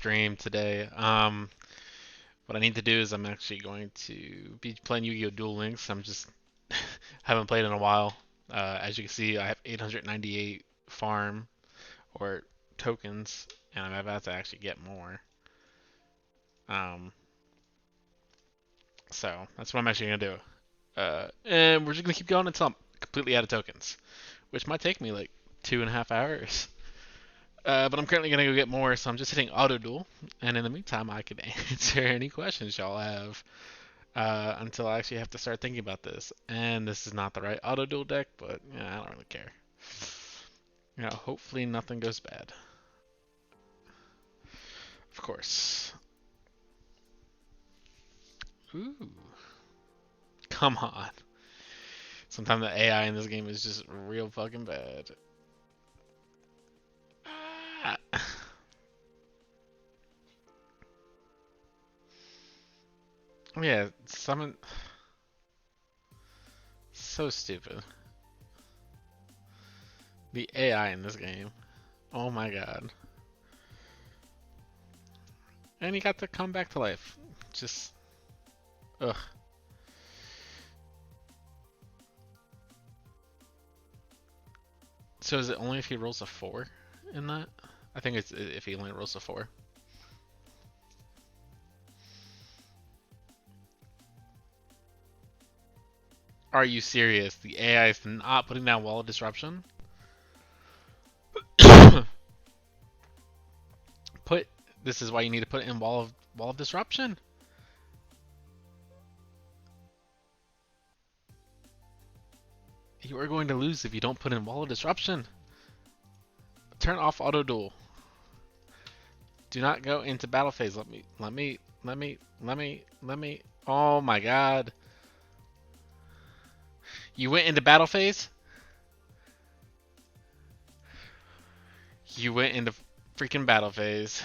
stream today. What I need to do is I'm actually going to be playing Yu-Gi-Oh! Duel Links. I'm just haven't played in a while. As you can see, I have 898 farm or tokens, and I'm about to actually get more. Um, so that's what I'm actually gonna do. And we're just gonna keep going until I'm completely out of tokens, which might take me like 2.5 hours. But I'm currently gonna go get more, so I'm just hitting auto duel, and in the meantime, I can answer any questions y'all have until I actually have to start thinking about this. And this is not the right auto duel deck, but I don't really care. Hopefully nothing goes bad. Of course. Ooh, come on. Sometimes the AI in this game is just real fucking bad. Ah. Yeah, summon. So stupid. The AI in this game. Oh my god. And he got to come back to life. Just. Ugh. So is it only if he rolls a 4 in that? I think it's if he only rolls a 4. Are you serious? The AI is not putting down Wall of Disruption? This is why you need to put in Wall of Disruption. You are going to lose if you don't put in Wall of Disruption. Turn off auto duel. Do not go into battle phase. Let me. Oh my god. You went into battle phase? You went into freaking battle phase.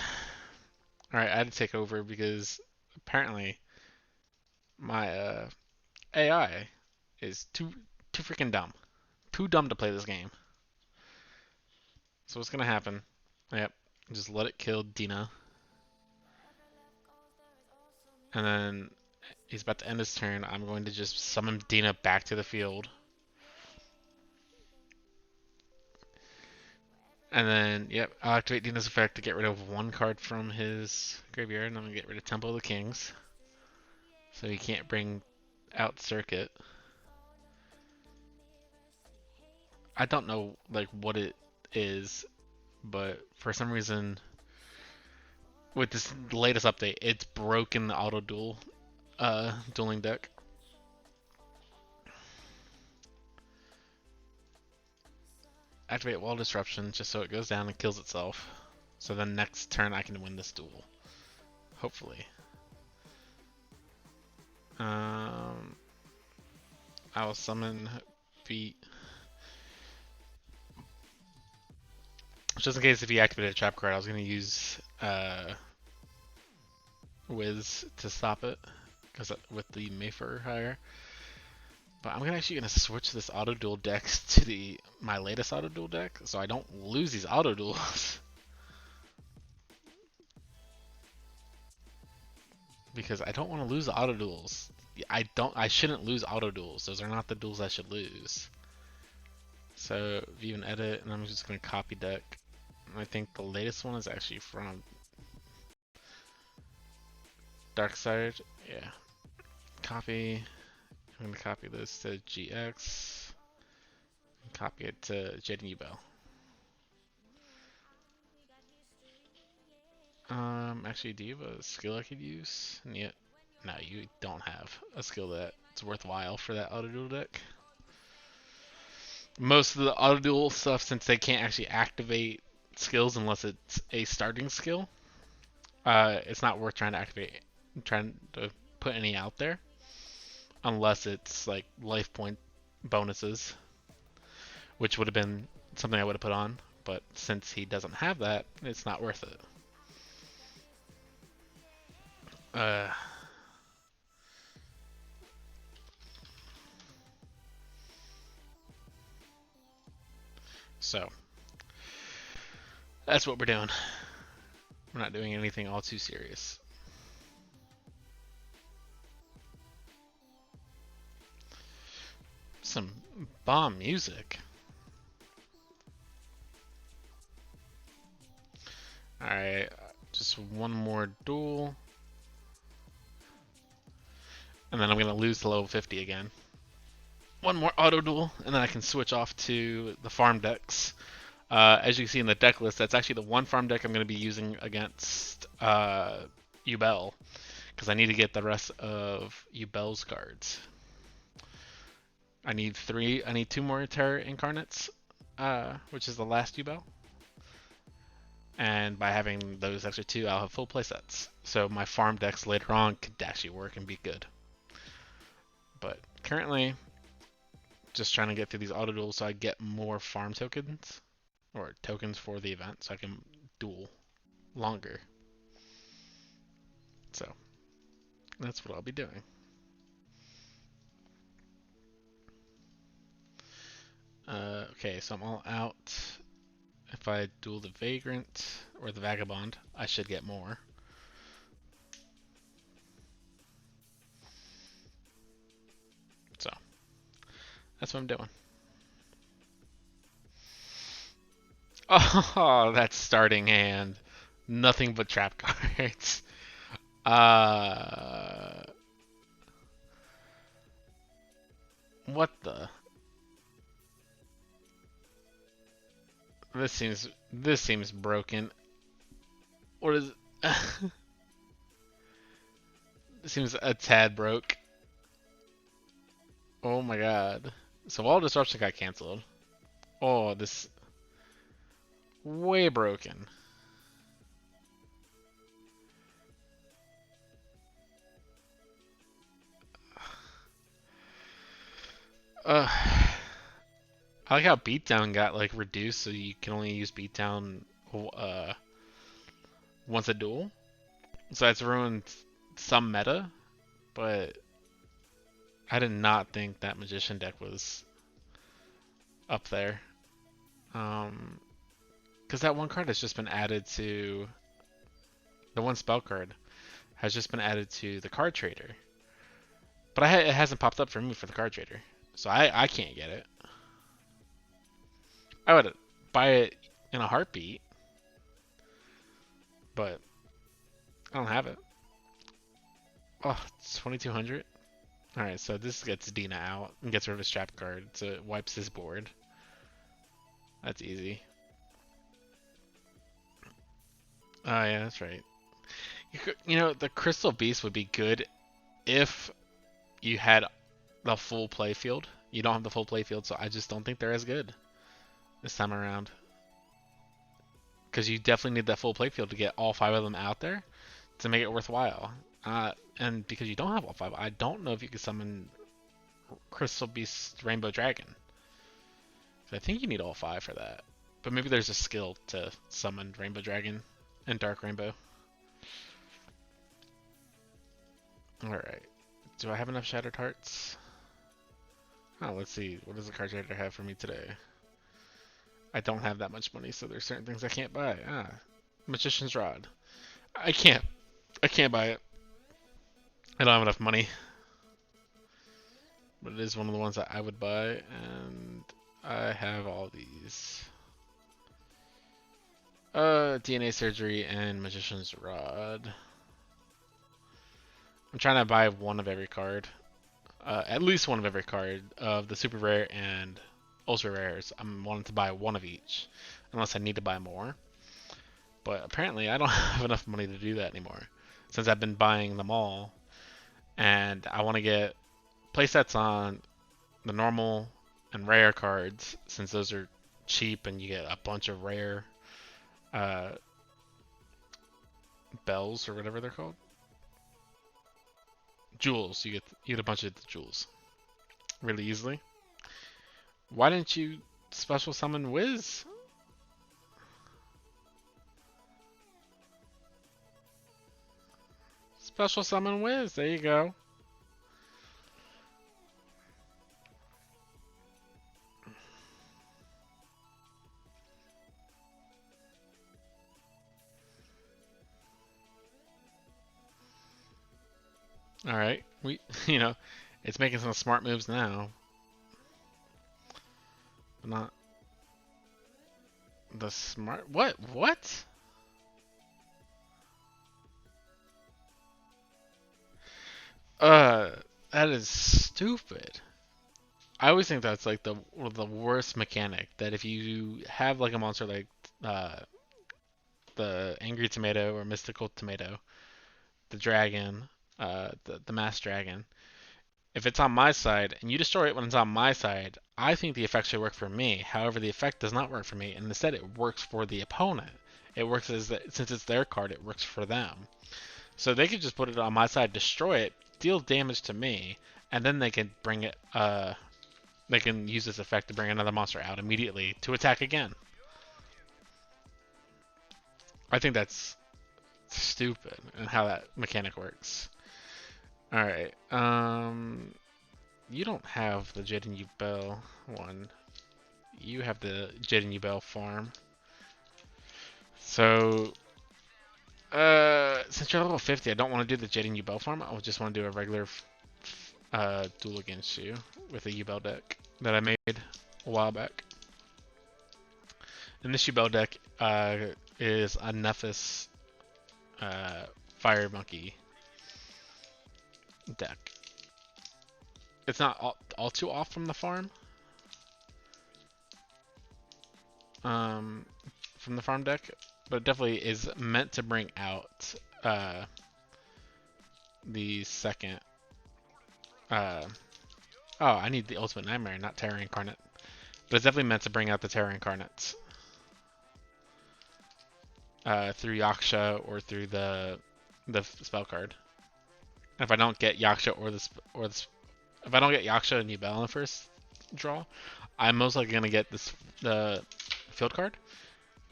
Alright, I had to take over because apparently my AI is too freaking dumb. Too dumb to play this game. So what's gonna happen? Yep, just let it kill Dina. And then he's about to end his turn. I'm going to just summon Dina back to the field. And then, yep, I'll activate Dina's effect to get rid of one card from his graveyard, and I'm going to get rid of Temple of the Kings. So he can't bring out Circuit. I don't know, like, what it is, but for some reason, with this latest update, it's broken the auto duel, dueling deck. Activate Wall Disruption just so it goes down and kills itself. So then next turn I can win this duel. Hopefully. I will summon Beat. Just in case if he activated a trap card, I was going to use Wiz to stop it because with the Mayfair higher. But I'm actually going to switch this auto duel deck to my latest auto duel deck so I don't lose these auto duels. Because I don't want to lose the auto duels. I shouldn't lose auto duels. Those are not the duels I should lose. So view and edit, and I'm just going to copy deck. I think the latest one is actually from Dark Side. Yeah. Copy. I'm going to copy this to GX. Copy it to Jaden Ubel. Actually, do you have a skill I could use? Yeah. No, you don't have a skill that's worthwhile for that auto duel deck. Most of the auto duel stuff, since they can't actually activate skills unless it's a starting skill, it's not worth trying to put any out there unless it's like life point bonuses, which would have been something I would have put on. But since he doesn't have that, it's not worth it. So that's what we're doing. We're not doing anything all too serious. Some bomb music. Alright, just one more duel. And then I'm going to lose to level 50 again. One more auto duel, and then I can switch off to the farm decks. As you can see in the deck list, that's actually the one farm deck I'm going to be using against Yubel, because I need to get the rest of Yubel's cards. I need two more Terror Incarnates, which is the last Yubel. And by having those extra two, I'll have full playsets. So my farm decks later on could actually work and be good. But currently, just trying to get through these auto duels so I get more farm tokens, or tokens for the event, so I can duel longer. So that's what I'll be doing. Okay, so I'm all out. If I duel the Vagrant or the Vagabond, I should get more. So that's what I'm doing. Oh, that's starting hand. Nothing but trap cards. What the? This seems broken. What is? This seems a tad broke. Oh my god. So Wall of Disruption got canceled. Oh, this way broken. I like how beatdown got like reduced, so you can only use beatdown once a duel. So that's ruined some meta, but I did not think that Magician deck was up there. Because that one card has just been added to the one spell card has just been added to the card trader, but it hasn't popped up for me for the card trader, so I can't get it. I would buy it in a heartbeat, but I don't have it. Oh, it's 2200. All right, so this gets Dina out and gets rid of his trap card, so it wipes his board. That's easy. Oh yeah, that's right. You know, the Crystal Beast would be good if you had the full playfield. You don't have the full playfield, so I just don't think they're as good this time around. Because you definitely need that full playfield to get all 5 of them out there to make it worthwhile. And because you don't have all 5, I don't know if you can summon Crystal Beast Rainbow Dragon. So I think you need all 5 for that. But maybe there's a skill to summon Rainbow Dragon and Dark Rainbow. Alright. Do I have enough Shattered Hearts? Oh, let's see. What does the card trader have for me today? I don't have that much money, so there's certain things I can't buy. Magician's Rod. I can't buy it. I don't have enough money. But it is one of the ones that I would buy, and I have all these. DNA Surgery and Magician's Rod. I'm trying to buy one of every card. At least one of every card of the super rare and ultra rares. I'm wanting to buy one of each, unless I need to buy more. But apparently I don't have enough money to do that anymore, since I've been buying them all. And I want to get playsets on the normal and rare cards, since those are cheap and you get a bunch of rare bells or whatever they're called. Jewels. You get a bunch of the jewels really easily. Why didn't you special summon Wiz? Special summon Wiz. There you go. All right, we, you know, it's making some smart moves now, but not the smart. What? What? Uh, that is stupid. I always think that's like the one of the worst mechanic. That if you have like a monster like uh the Angry Tomato or Mystical Tomato, the dragon, the Mass Dragon, if it's on my side and you destroy it when it's on my side, I think the effect should work for me. However, the effect does not work for me, and instead it works for the opponent. It works as that since it's their card, it works for them. So they could just put it on my side, destroy it, deal damage to me, and then they can bring it. They can use this effect to bring another monster out immediately to attack again. I think that's stupid and how that mechanic works. All right. You don't have the Jed and Bell one. You have the Jed and Bell farm. So, since you're level 50, I don't want to do the Jed and Bell farm. I just want to do a regular duel against you with a Bell deck that I made a while back. And this Bell deck is a Nephis Fire Monkey deck. It's not all too off from the farm. From the farm deck, but it definitely is meant to bring out the second. Oh, I need the Ultimate Nightmare, not Terror Incarnate. But it's definitely meant to bring out the Terror Incarnates through Yaksha or through the spell card. And if I don't get Yaksha if I don't get Yaksha and Yubel in the first draw, I'm most likely gonna get the field card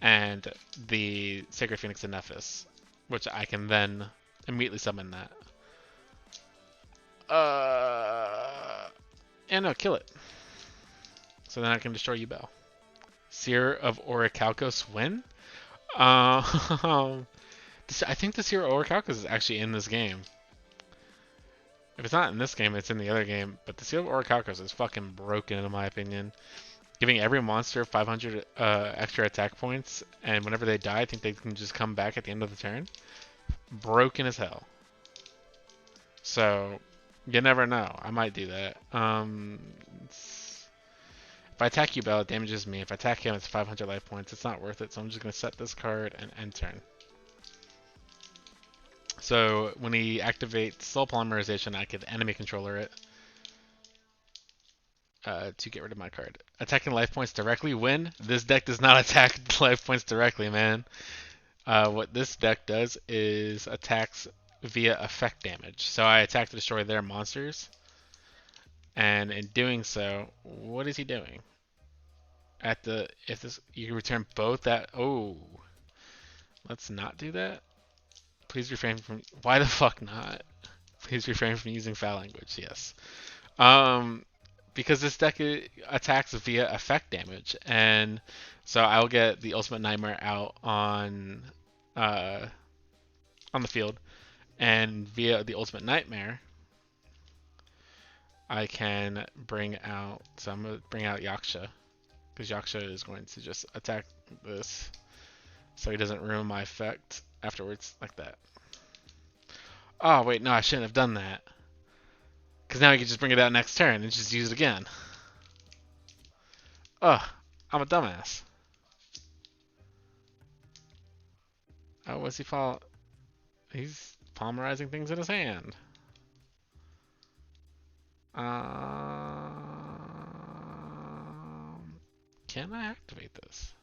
and the Sacred Phoenix and Nephis, which I can then immediately summon that. And no, kill it. So then I can destroy Yubel. Seer of Orichalcos win? I think the Seer of Orichalcos is actually in this game. If it's not in this game, it's in the other game. But the Seer of Orichalcos is fucking broken in my opinion. Giving every monster 500 extra attack points, and whenever they die, I think they can just come back at the end of the turn. Broken as hell. So, you never know. I might do that. If I attack Yubel, it damages me. If I attack him, it's 500 life points. It's not worth it, so I'm just going to set this card and end turn. So, when he activates Soul Polymerization, I could enemy controller it to get rid of my card. Attacking life points directly win. This deck does not attack life points directly, man. What this deck does is attacks via effect damage. So I attack to destroy their monsters. And in doing so, what is he doing? You return both that. Oh, let's not do that. Please refrain from. Why the fuck not? Please refrain from using foul language. Yes. Because this deck attacks via effect damage, and so I'll get the Ultimate Nightmare out on the field, and via the Ultimate Nightmare, I can bring out. So I'm gonna bring out Yaksha, because Yaksha is going to just attack this, so he doesn't ruin my effect afterwards like that. Oh wait, no, I shouldn't have done that. Because now he can just bring it out next turn and just use it again. Ugh, I'm a dumbass. Oh, what's he fall? He's polymerizing things in his hand. Can I activate this?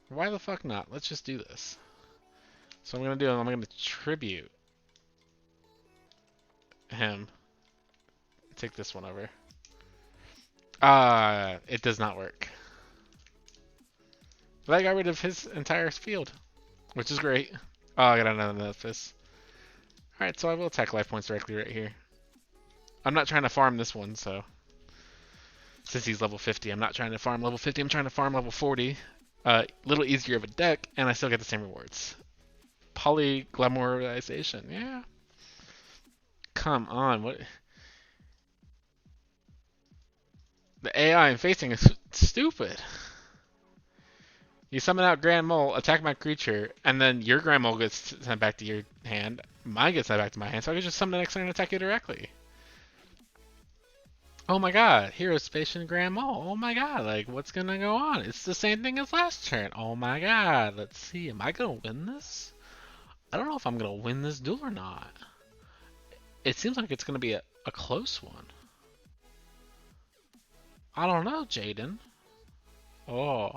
Why the fuck not? Let's just do this. So I'm gonna tribute him. Take this one over. It does not work. But I got rid of his entire field, which is great. Oh, I got another Nephis. Alright, so I will attack life points directly right here. I'm not trying to farm this one, so. Since he's level 50, I'm not trying to farm level 50. I'm trying to farm level 40. Little easier of a deck, and I still get the same rewards. Polymerization, yeah. Come on, what? The AI I'm facing is stupid. You summon out Grand Mole, attack my creature, and then your Grand Mole gets sent back to your hand. Mine gets sent back to my hand, so I can just summon the next turn and attack you directly. Oh my god, Hero Spacian Grand Mole. Oh my god, like what's gonna go on? It's the same thing as last turn. Oh my god, let's see. Am I gonna win this? I don't know if I'm gonna win this duel or not. It seems like it's gonna be a close one. I don't know, Jaden. Oh,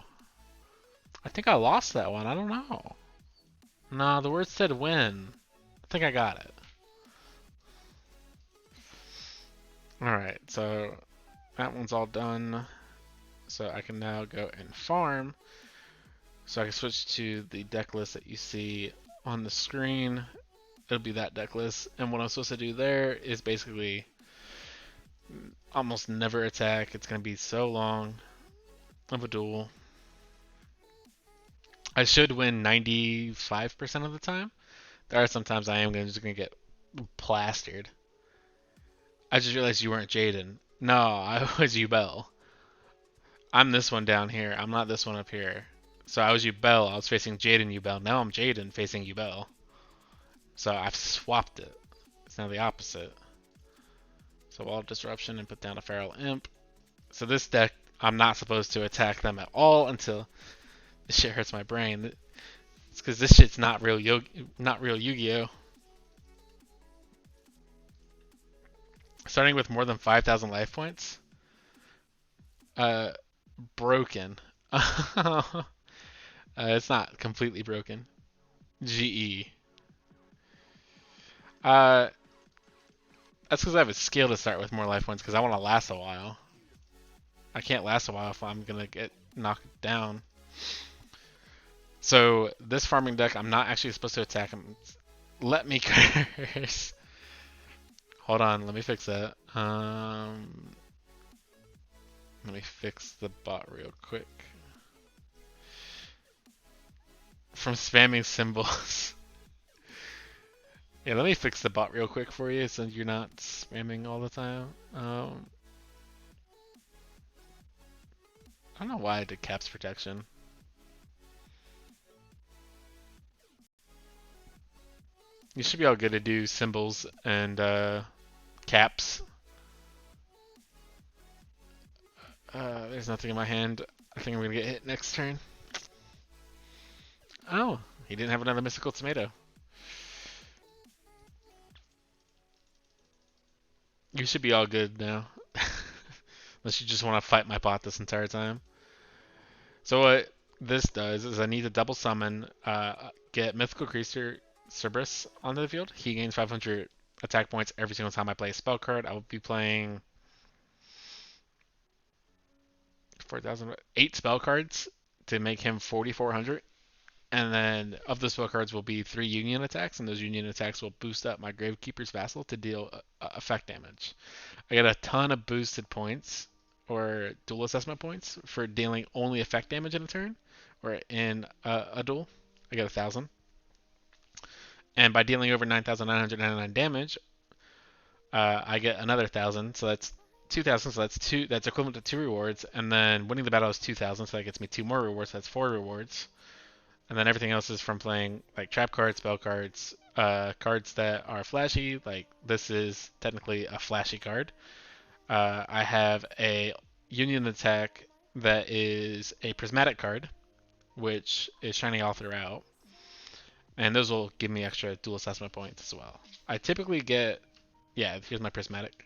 I think I lost that one. I don't know. No, the word said win. I think I got it. Alright, so that one's all done. So I can now go and farm. So I can switch to the deck list that you see on the screen. It'll be that deck list. And what I'm supposed to do there is basically almost never attack. It's going to be so long of a duel. I should win 95% of the time. There are some times I am just going to get plastered. I just realized you weren't Jaden. No, I was Ubel. I'm this one down here. I'm not this one up here. So I was Ubel. I was facing Jaden Ubel. Now I'm Jaden facing Ubel. So I've swapped it. It's now the opposite. So Wall of Disruption and put down a Feral Imp. So this deck, I'm not supposed to attack them at all until this shit hurts my brain. It's because this shit's not real Yu-Gi-Oh! Starting with more than 5,000 life points. Broken. It's not completely broken. GE. That's because I have a skill to start with more life points because I want to last a while. I can't last a while if I'm going to get knocked down. So this farming deck, I'm not actually supposed to attack him. Let me curse. Hold on, let me fix that. Let me fix the bot real quick. From spamming symbols. Yeah, let me fix the bot real quick for you so you're not spamming all the time. I don't know why I did caps protection. You should be all good to do symbols and caps. There's nothing in my hand. I think I'm gonna get hit next turn. Oh, he didn't have another mystical tomato. You should be all good now. Unless you just want to fight my bot this entire time. So what this does is I need to double summon, get Mythical Creature Cerberus onto the field. He gains 500 attack points every single time I play a spell card. I will be playing 8 spell cards to make him 4,400. And then of the spell cards will be 3 union attacks, and those union attacks will boost up my Gravekeeper's Vassal to deal effect damage. I get a ton of boosted points, or dual assessment points, for dealing only effect damage in a turn, or in a duel. I get 1,000. And by dealing over 9,999 damage, I get another 1,000, so that's 2,000, so that's equivalent to 2 rewards, and then winning the battle is 2,000, so that gets me 2 more rewards, so that's 4 rewards. And then everything else is from playing like trap cards, spell cards, cards that are flashy. Like this is technically a flashy card. I have a union attack that is a prismatic card, which is shining all throughout. And those will give me extra dual assessment points as well. I typically get, yeah, here's my prismatic.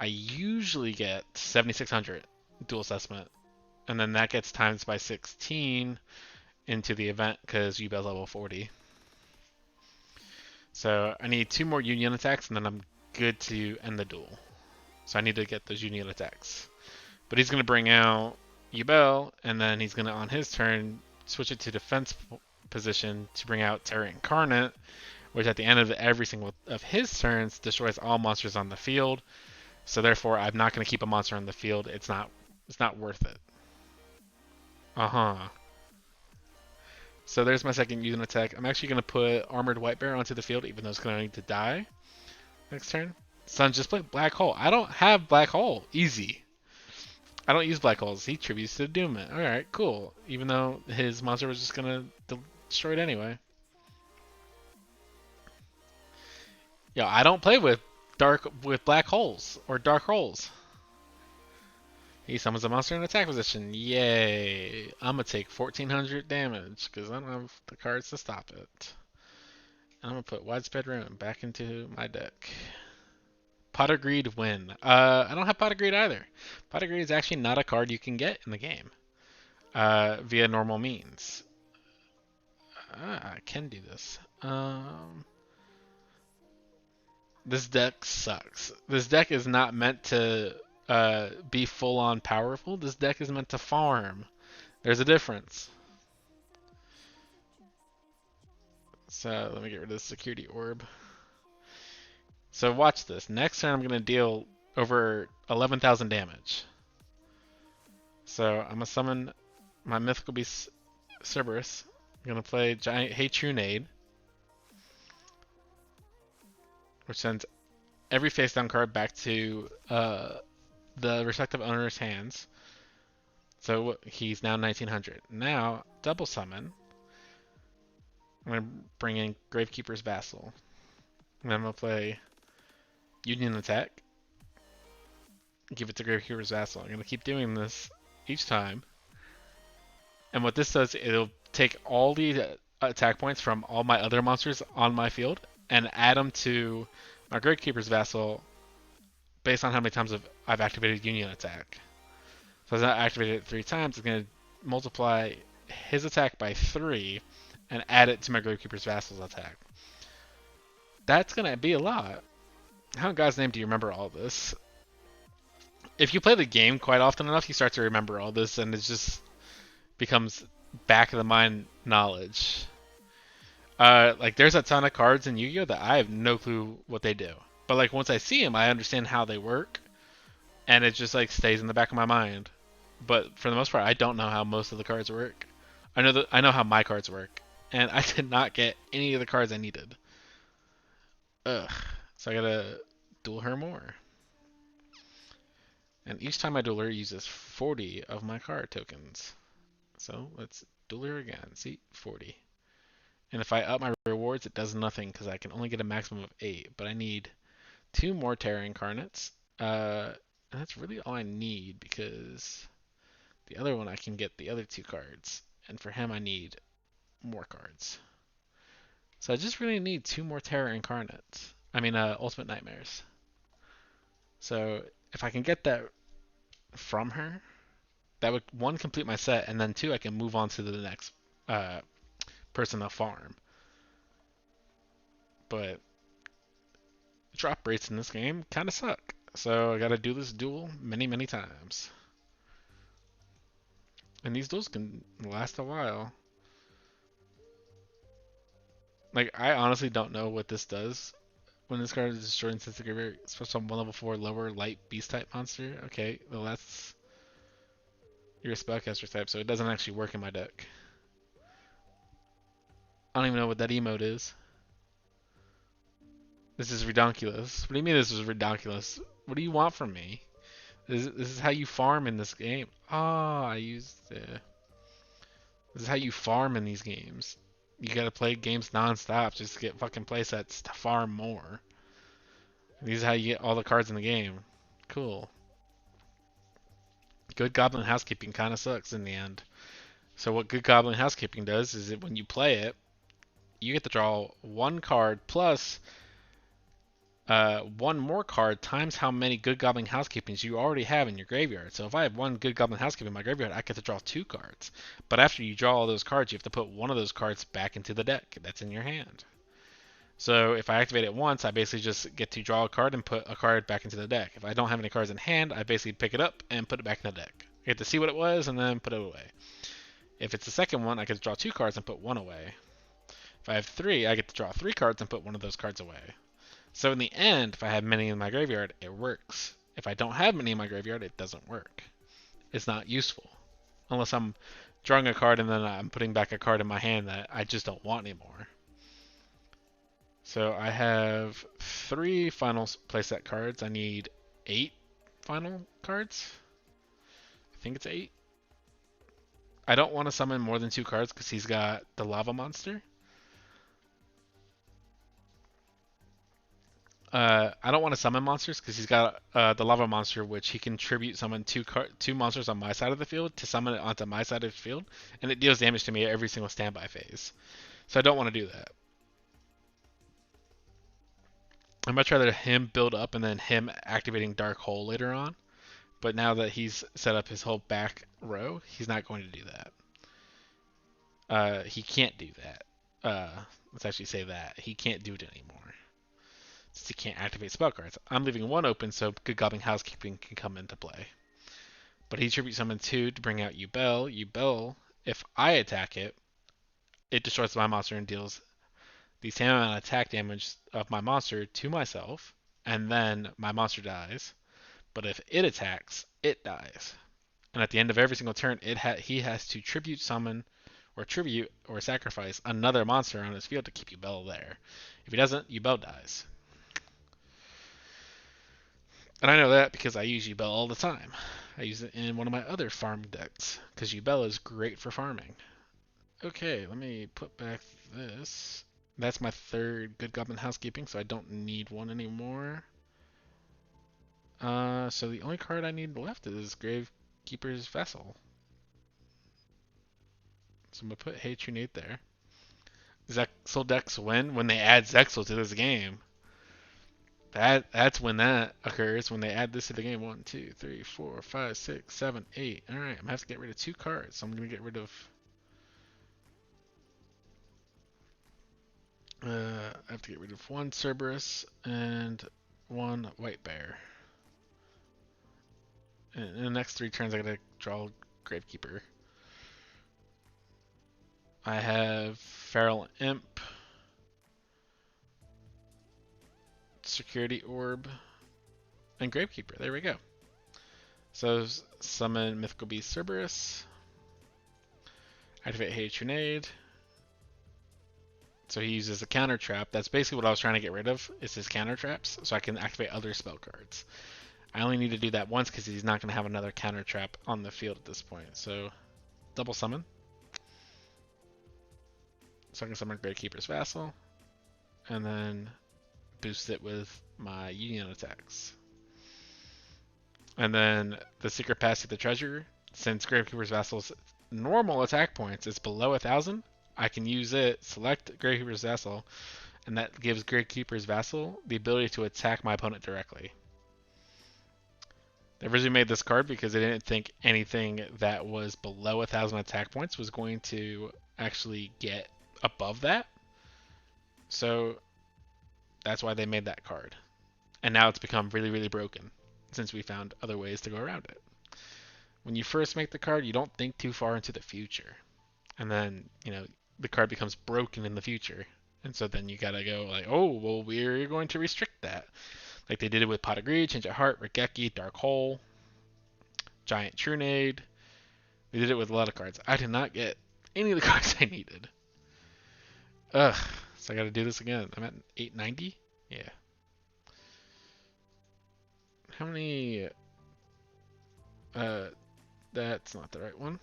I usually get 7,600 dual assessment. And then that gets times by 16 into the event because Ubel's level 40. So I need 2 more union attacks and then I'm good to end the duel. So I need to get those union attacks. But he's going to bring out Ubel and then he's going to on his turn switch it to defense position to bring out Terra Incarnate, which at the end of every single of his turns destroys all monsters on the field. So therefore I'm not going to keep a monster on the field. It's not It's not worth it. Uh-huh. So there's my second unit attack. I'm actually going to put Armored White Bear onto the field, even though it's going to die next turn. Son, just play Black Hole. I don't have Black Hole. Easy. I don't use Black Holes. He tributes to Doom It. Alright, cool. Even though his monster was just going to destroy it anyway. Yo, I don't play with Black Holes or Dark Holes. He summons a monster in attack position. Yay. I'm going to take 1400 damage because I don't have the cards to stop it. I'm going to put Widespread Ruin back into my deck. Pot of Greed win. I don't have Pot of Greed either. Pot of Greed is actually not a card you can get in the game via normal means. I can do this. This deck sucks. This deck is not meant to be full-on powerful. This deck is meant to farm. There's a difference. So let me get rid of the security orb. So watch this. Next turn I'm going to deal over 11,000 damage. So I'm going to summon my Mythical Beast Cerberus. I'm going to play Giant Trunade, which sends every face-down card back to the respective owner's hands. So he's now 1900. Now, double summon. I'm going to bring in Gravekeeper's Vassal. And I'm going to play Union Attack. Give it to Gravekeeper's Vassal. I'm going to keep doing this each time. And what this does, it'll take all the attack points from all my other monsters on my field and add them to my Gravekeeper's Vassal based on how many times I've activated Union Attack. So as I activated it 3 times, it's going to multiply his attack by 3 and add it to my Gravekeeper's Vassal's attack. That's going to be a lot. How in God's name do you remember all this? If you play the game quite often enough, you start to remember all this, and it just becomes back of the mind knowledge. Like there's a ton of cards in Yu-Gi-Oh that I have no clue what they do. But like once I see them, I understand how they work, and it just like stays in the back of my mind. But for the most part, I don't know how most of the cards work. I know how my cards work, and I did not get any of the cards I needed. Ugh. So I gotta duel her more. And each time I duel her, it uses 40 of my card tokens. So let's duel her again. See, 40. And if I up my rewards, it does nothing because I can only get a maximum of 8. But I need 2 more Terra Incarnates. And that's really all I need because the other one I can get the other 2 cards. And for him, I need more cards. So I just really need 2 more Terra Incarnates. Ultimate Nightmares. So if I can get that from her, that would 1 complete my set, and then 2 I can move on to the next person to farm. But drop rates in this game kind of suck. So I gotta do this duel many, many times. And these duels can last a while. Like, I honestly don't know what this does. When this card is destroyed since the graveyard, especially on 1 level 4 lower light beast type monster. Okay, well that's... You're a spellcaster type, so it doesn't actually work in my deck. I don't even know what that emote is. This is redonkulous. What do you mean this is redonkulous? What do you want from me? This is how you farm in this game. This is how you farm in these games. You gotta play games non-stop just to get fucking playsets to farm more. These is how you get all the cards in the game. Cool. Good Goblin Housekeeping kind of sucks in the end. So what Good Goblin Housekeeping does is that when you play it, you get to draw 1 card plus 1 more card times how many Good Goblin Housekeepings you already have in your graveyard. So if I have 1 Good Goblin Housekeeping in my graveyard, I get to draw 2 cards. But after you draw all those cards, you have to put 1 of those cards back into the deck that's in your hand. So if I activate it once, I basically just get to draw a card and put a card back into the deck. If I don't have any cards in hand, I basically pick it up and put it back in the deck. I get to see what it was and then put it away. If it's the second one, I get to draw 2 cards and put 1 away. If I have 3, I get to draw 3 cards and put 1 of those cards away. So in the end, if I have many in my graveyard, it works. If I don't have many in my graveyard, it doesn't work. is not useful. Unless I'm drawing a card and then I'm putting back a card in my hand that I just don't want anymore. So I have 3 final playset cards. I need 8 final cards. I think it's 8. I don't want to summon more than 2 cards because he's got the lava monster. I don't want to summon monsters because he's got the lava monster, which he can tribute summon 2 monsters on my side of the field to summon it onto my side of the field, and it deals damage to me every single standby phase. So I don't want to do that. I'd much rather him build up and then him activating Dark Hole later on. But now that he's set up his whole back row, he's not going to do that. He can't do that. Let's actually say that. He can't do it anymore. Since he can't activate spell cards. I'm leaving 1 open so Good Goblin Housekeeping can come into play. But he tribute summons 2 to bring out Ubel. Ubel, if I attack it, it destroys my monster and deals the same amount of attack damage of my monster to myself, and then my monster dies. But if it attacks, it dies. And at the end of every single turn, he has to tribute summon or sacrifice another monster on his field to keep Ubel there. If he doesn't, Ubel dies. And I know that because I use Ubel all the time. I use it in one of my other farm decks because Ubel is great for farming. Okay, let me put back this. That's my 3rd Good Goblin Housekeeping, so I don't need 1 anymore. So the only card I need left is Gravekeeper's Vessel. So I'm going to put Hey Trunate there. Zexal decks win when they add Zexal to this game. That's when that occurs, when they add this to the game. 1, 2, 3, 4, 5, 6, 7, 8. Alright, I'm going to have to get rid of 2 cards. So I'm going to get rid of... I have to get rid of 1 Cerberus and 1 White Bear. And in the next 3 turns, I gotta draw Gravekeeper. I have Feral Imp, Security Orb, and Gravekeeper. There we go. So summon Mythical Beast Cerberus. Activate Hey Trunade. So he uses a counter trap. That's basically what I was trying to get rid of, is his counter traps, so I can activate other spell cards. I only need to do that once because he's not going to have another counter trap on the field at this point. So double summon. So I can summon Gravekeeper's Vassal, and then boost it with my Union attacks. And then the Secret Passage of the Treasure, since Gravekeeper's Vassal's normal attack points is below 1,000, I can use it, select Gravekeeper's Vassal, and that gives Gravekeeper's Vassal the ability to attack my opponent directly. They originally made this card because they didn't think anything that was below 1,000 attack points was going to actually get above that. So that's why they made that card. And now it's become really, really broken since we found other ways to go around it. When you first make the card, you don't think too far into the future. And then, the card becomes broken in the future. And so then you gotta go like, oh, well, we're going to restrict that. Like they did it with Pot of Greed, Change of Heart, Regeki, Dark Hole, Giant Trunade. They did it with a lot of cards. I did not get any of the cards I needed. Ugh. So I gotta do this again. I'm at 890? Yeah. How many... that's not the right one.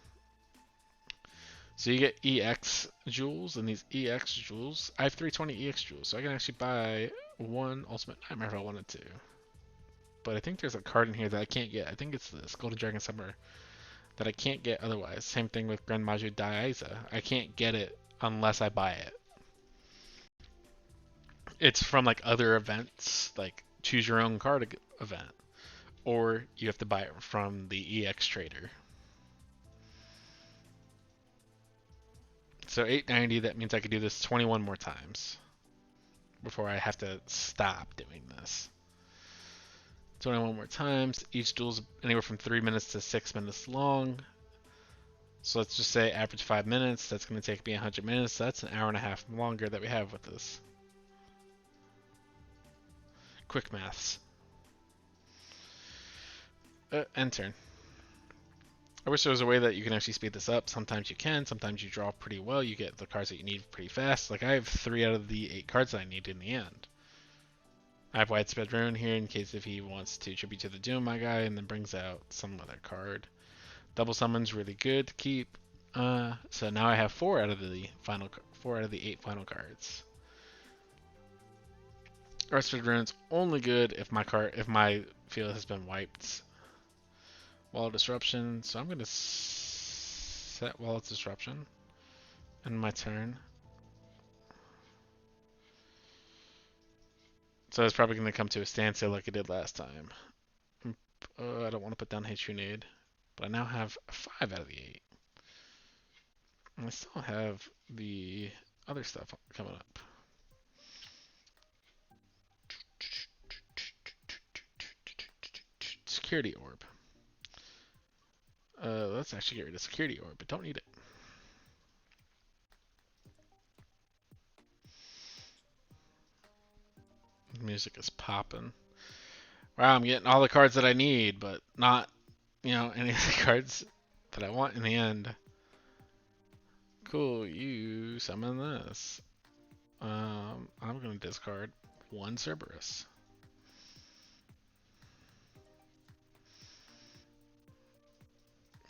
So you get EX jewels, and these EX jewels, I have 320 EX jewels, so I can actually buy 1 Ultimate Nightmare if I wanted to. But I think there's a card in here that I can't get. I think it's this Golden Dragon Summer that I can't get otherwise. Same thing with Grand Maju Diaiza. I can't get it unless I buy it. It's from like other events, like choose your own card event, or you have to buy it from the EX trader. So 890, that means I could do this 21 more times before I have to stop doing this. 21 more times. Each duel's anywhere from 3 minutes to 6 minutes long. So let's just say average 5 minutes. That's going to take me 100 minutes. So that's an hour and a half longer that we have with this. Quick maths. End turn. I wish there was a way that you can actually speed this up. Sometimes you can. Sometimes you draw pretty well. You get the cards that you need pretty fast. Like I have 3 out of the 8 cards that I need in the end. I have Widespread Ruin here in case if he wants to tribute to the Doom, my guy, and then brings out some other card. Double Summon's really good to keep. So now I have 4 out of the 8 final cards. Widespread Ruin's only good if my field has been wiped. Wall of Disruption, so I'm gonna set Wall of Disruption in my turn. So it's probably gonna come to a standstill like it did last time. I don't want to put down Hatronade, but I now have 5 out of the 8. And I still have the other stuff coming up. Security Orb. Let's actually get rid of Security Orb, but don't need it. Music is popping. Wow, I'm getting all the cards that I need, but not, any of the cards that I want in the end. Cool, you summon this. I'm going to discard 1 Cerberus.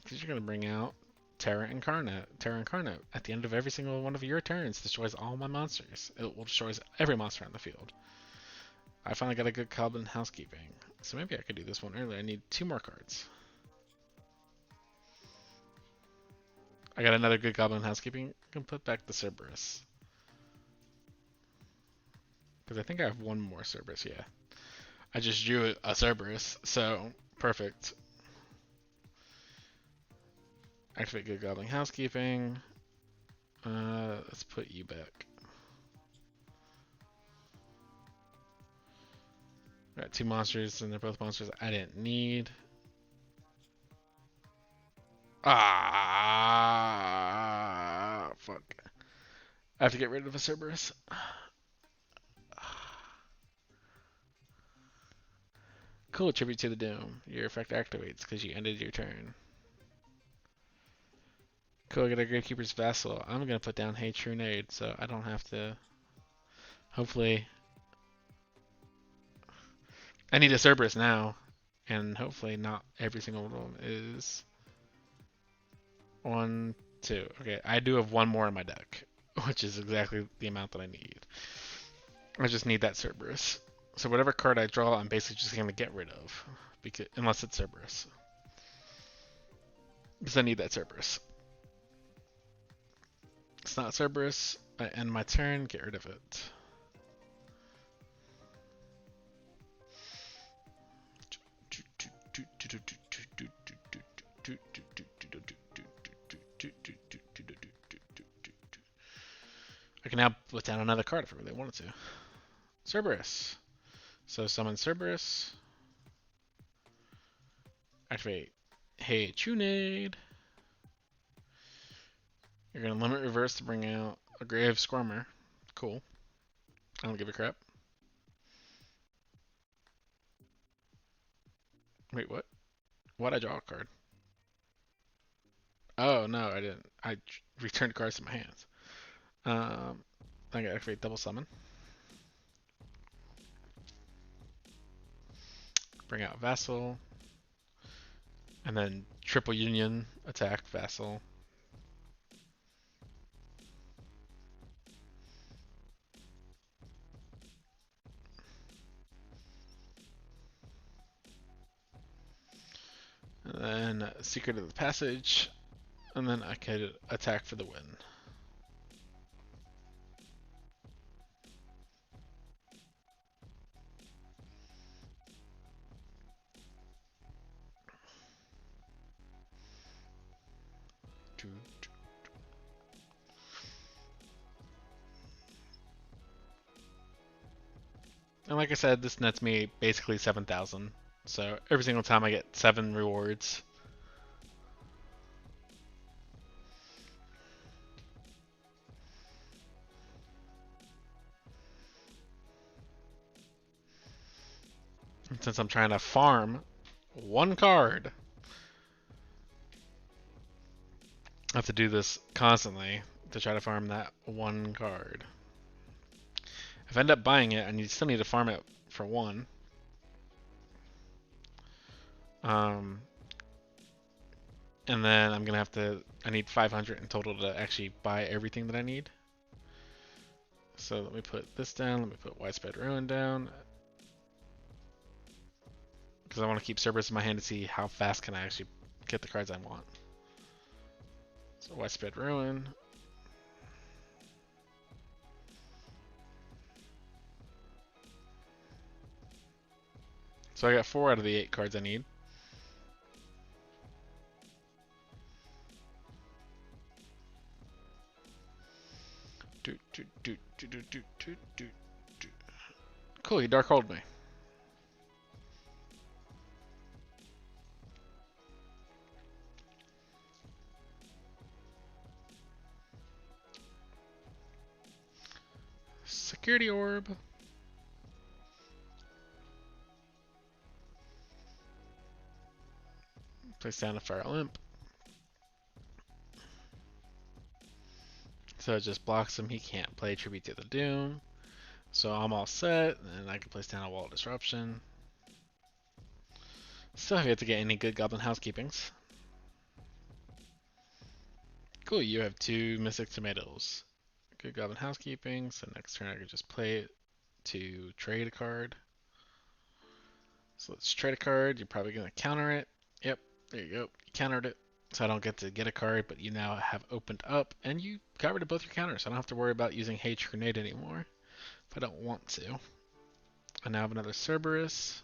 Because you're going to bring out Terra Incarnate. Terra Incarnate, at the end of every single one of your turns, destroys all my monsters. It will destroy every monster on the field. I finally got a good Goblin Housekeeping. So maybe I could do this one earlier. I need 2 more cards. I got another good Goblin Housekeeping. I can put back the Cerberus. Because I think I have 1 more Cerberus, yeah. I just drew a Cerberus, so perfect. Activate good Goblin Housekeeping. Let's put you back. Got 2 monsters, and they're both monsters I didn't need. Ah, fuck. I have to get rid of a Cerberus. Cool, tribute to the Doom. Your effect activates because you ended your turn. Cool, I got a Gravekeeper's Vassal. I'm going to put down Hatronade so I don't have to. Hopefully. I need a Cerberus now. And hopefully not every single one of them is 1, 2. Okay, I do have 1 more in my deck, which is exactly the amount that I need. I just need that Cerberus. So whatever card I draw, I'm basically just going to get rid of, unless it's Cerberus. Because I need that Cerberus. It's not Cerberus. I end my turn, get rid of it. I can now put down another card if I really wanted to. Cerberus. So summon Cerberus. Activate Hatronade. You're going to limit reverse to bring out a Grave Squirmer. Cool. I don't give a crap. Wait, what? Why'd I draw a card? Oh, no, I didn't. I returned cards to my hands. I gotta activate Double Summon. Bring out Vassal. And then Triple Union, attack Vassal. And then Secret of the Passage. And then I could attack for the win. And like I said, this nets me basically 7,000. So every single time I get 7 rewards. And since I'm trying to farm 1 card, I have to do this constantly to try to farm that one card. If I end up buying it, still need to farm it for one. Um, and then I'm gonna have to. I need 500 in total to actually buy everything that I need. So let me put this down. Let me put Widespread Ruin down. Because I want to keep Cerberus in my hand to see how fast can I actually get the cards I want. So Widespread Ruin. So I got 4 out of the 8 cards I need. Cool, he Dark Hold me. Security Orb. Place down a Feral Imp. So it just blocks him. He can't play Tribute to the Doom. So I'm all set, and I can place down a Wall of Disruption. Still have yet to get any good Goblin Housekeepings. Cool, you have 2 Mystic Tomatoes. Good Goblin Housekeeping, so next turn I can just play it to trade a card. So let's trade a card. You're probably going to counter it. Yep, there you go. You countered it. So I don't get to get a card, but you now have opened up, and you got rid of both your counters. I don't have to worry about using Hate Grenade anymore if I don't want to. I now have another Cerberus.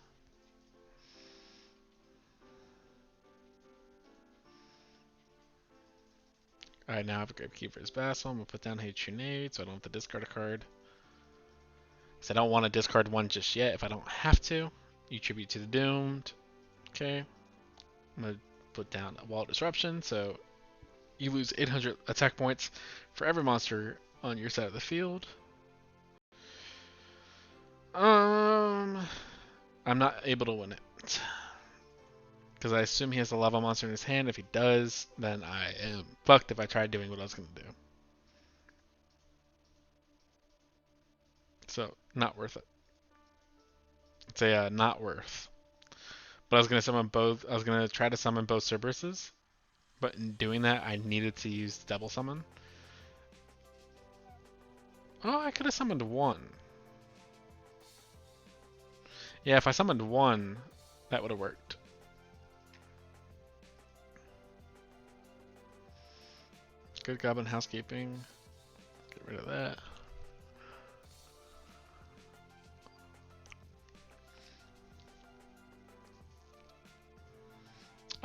I now have a Gravekeeper's Vassal. I'm going to put down Hate Grenade, so I don't have to discard a card. Because I don't want to discard one just yet if I don't have to. You Tribute to the Doomed. Okay. I'm going to put down a Wall of Disruption, so you lose 800 attack points for every monster on your side of the field. I'm not able to win it. Because I assume he has a lava monster in his hand. If he does, then I am fucked if I try doing what I was going to do. So, not worth it. It's a not worth. But I was going to summon both. I was going to try to summon both Cerberuses. But in doing that, I needed to use double summon. Oh, I could have summoned one. Yeah, if I summoned one, that would have worked. Good Goblin Housekeeping. Get rid of that.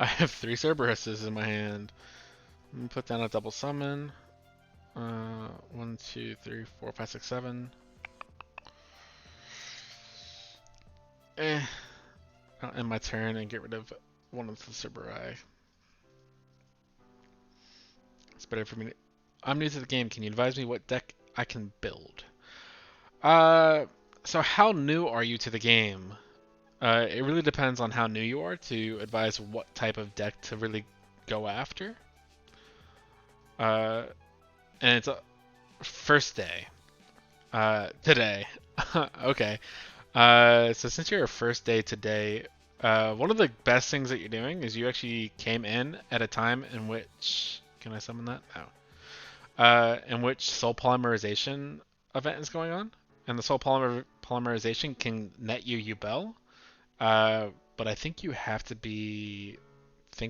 I have 3 Cerberuses in my hand. I'm gonna put down a double summon. 1, 2, 3, 4, 5, 6, 7. I'll end my turn and get rid of one of the Cerberus. It's better for me to... I'm new to the game. Can you advise me what deck I can build? So how new are you to the game? It really depends on how new you are to advise what type of deck to really go after. And it's a first day. Today. Okay. So since you're a first day today, one of the best things that you're doing is you actually came in at a time in which... Can I summon that? No. In which Soul Polymerization event is going on. And the Soul Polymerization can net you Yubel. But I think you have to be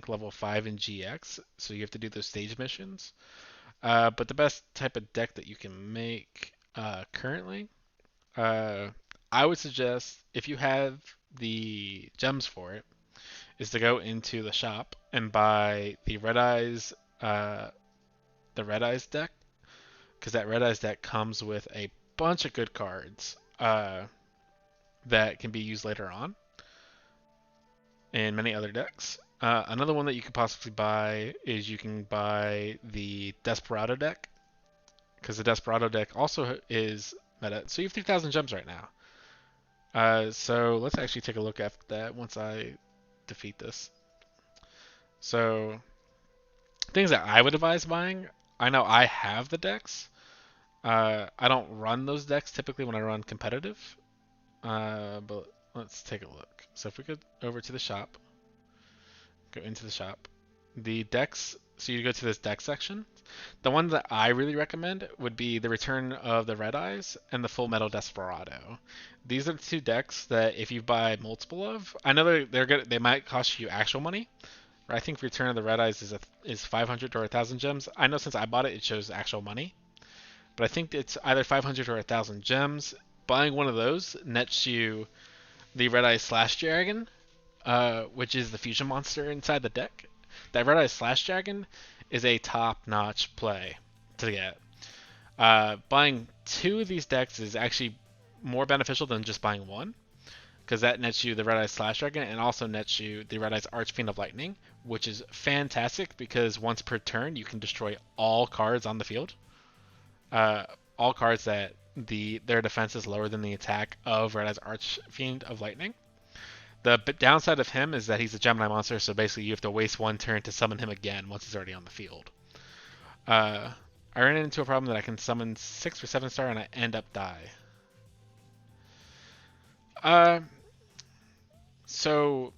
level 5 in GX, so you have to do those stage missions. But the best type of deck that you can make currently, I would suggest if you have the gems for it, is to go into the shop and buy the Red Eyes deck, because that Red Eyes deck comes with a bunch of good cards that can be used later on in many other decks. Another one that you could possibly buy is you can buy the Desperado deck, because the Desperado deck also is meta. So you have 3,000 gems right now. So let's actually take a look at that once I defeat this. So Things that I would advise buying. I know I have the decks. I don't run those decks typically when I run competitive. But let's take a look. So if we go over to the shop, go into the shop, the decks. So you go to this deck section. The one that I really recommend would be the Return of the Red Eyes and the Full Metal Desperado. These are the two decks that if you buy multiple of, I know they're good. They might cost you actual money. I think Return of the Red Eyes is 500 or 1,000 gems. I know since I bought it, it shows actual money, but I think it's either 500 or 1,000 gems. Buying one of those nets you the Red Eyes Slash Dragon, which is the fusion monster inside the deck. That Red Eyes Slash Dragon is a top-notch play to get. Buying two of these decks is actually more beneficial than just buying one, because that nets you the Red Eyes Slash Dragon and also nets you the Red Eyes Archfiend of Lightning, which is fantastic because once per turn you can destroy all cards on the field. All cards that their defense is lower than the attack of Red Eyes Archfiend of Lightning. The downside of him is that he's a Gemini monster, so basically you have to waste one turn to summon him again once he's already on the field. I ran into a problem that I can summon 6 or 7 star and I end up die. So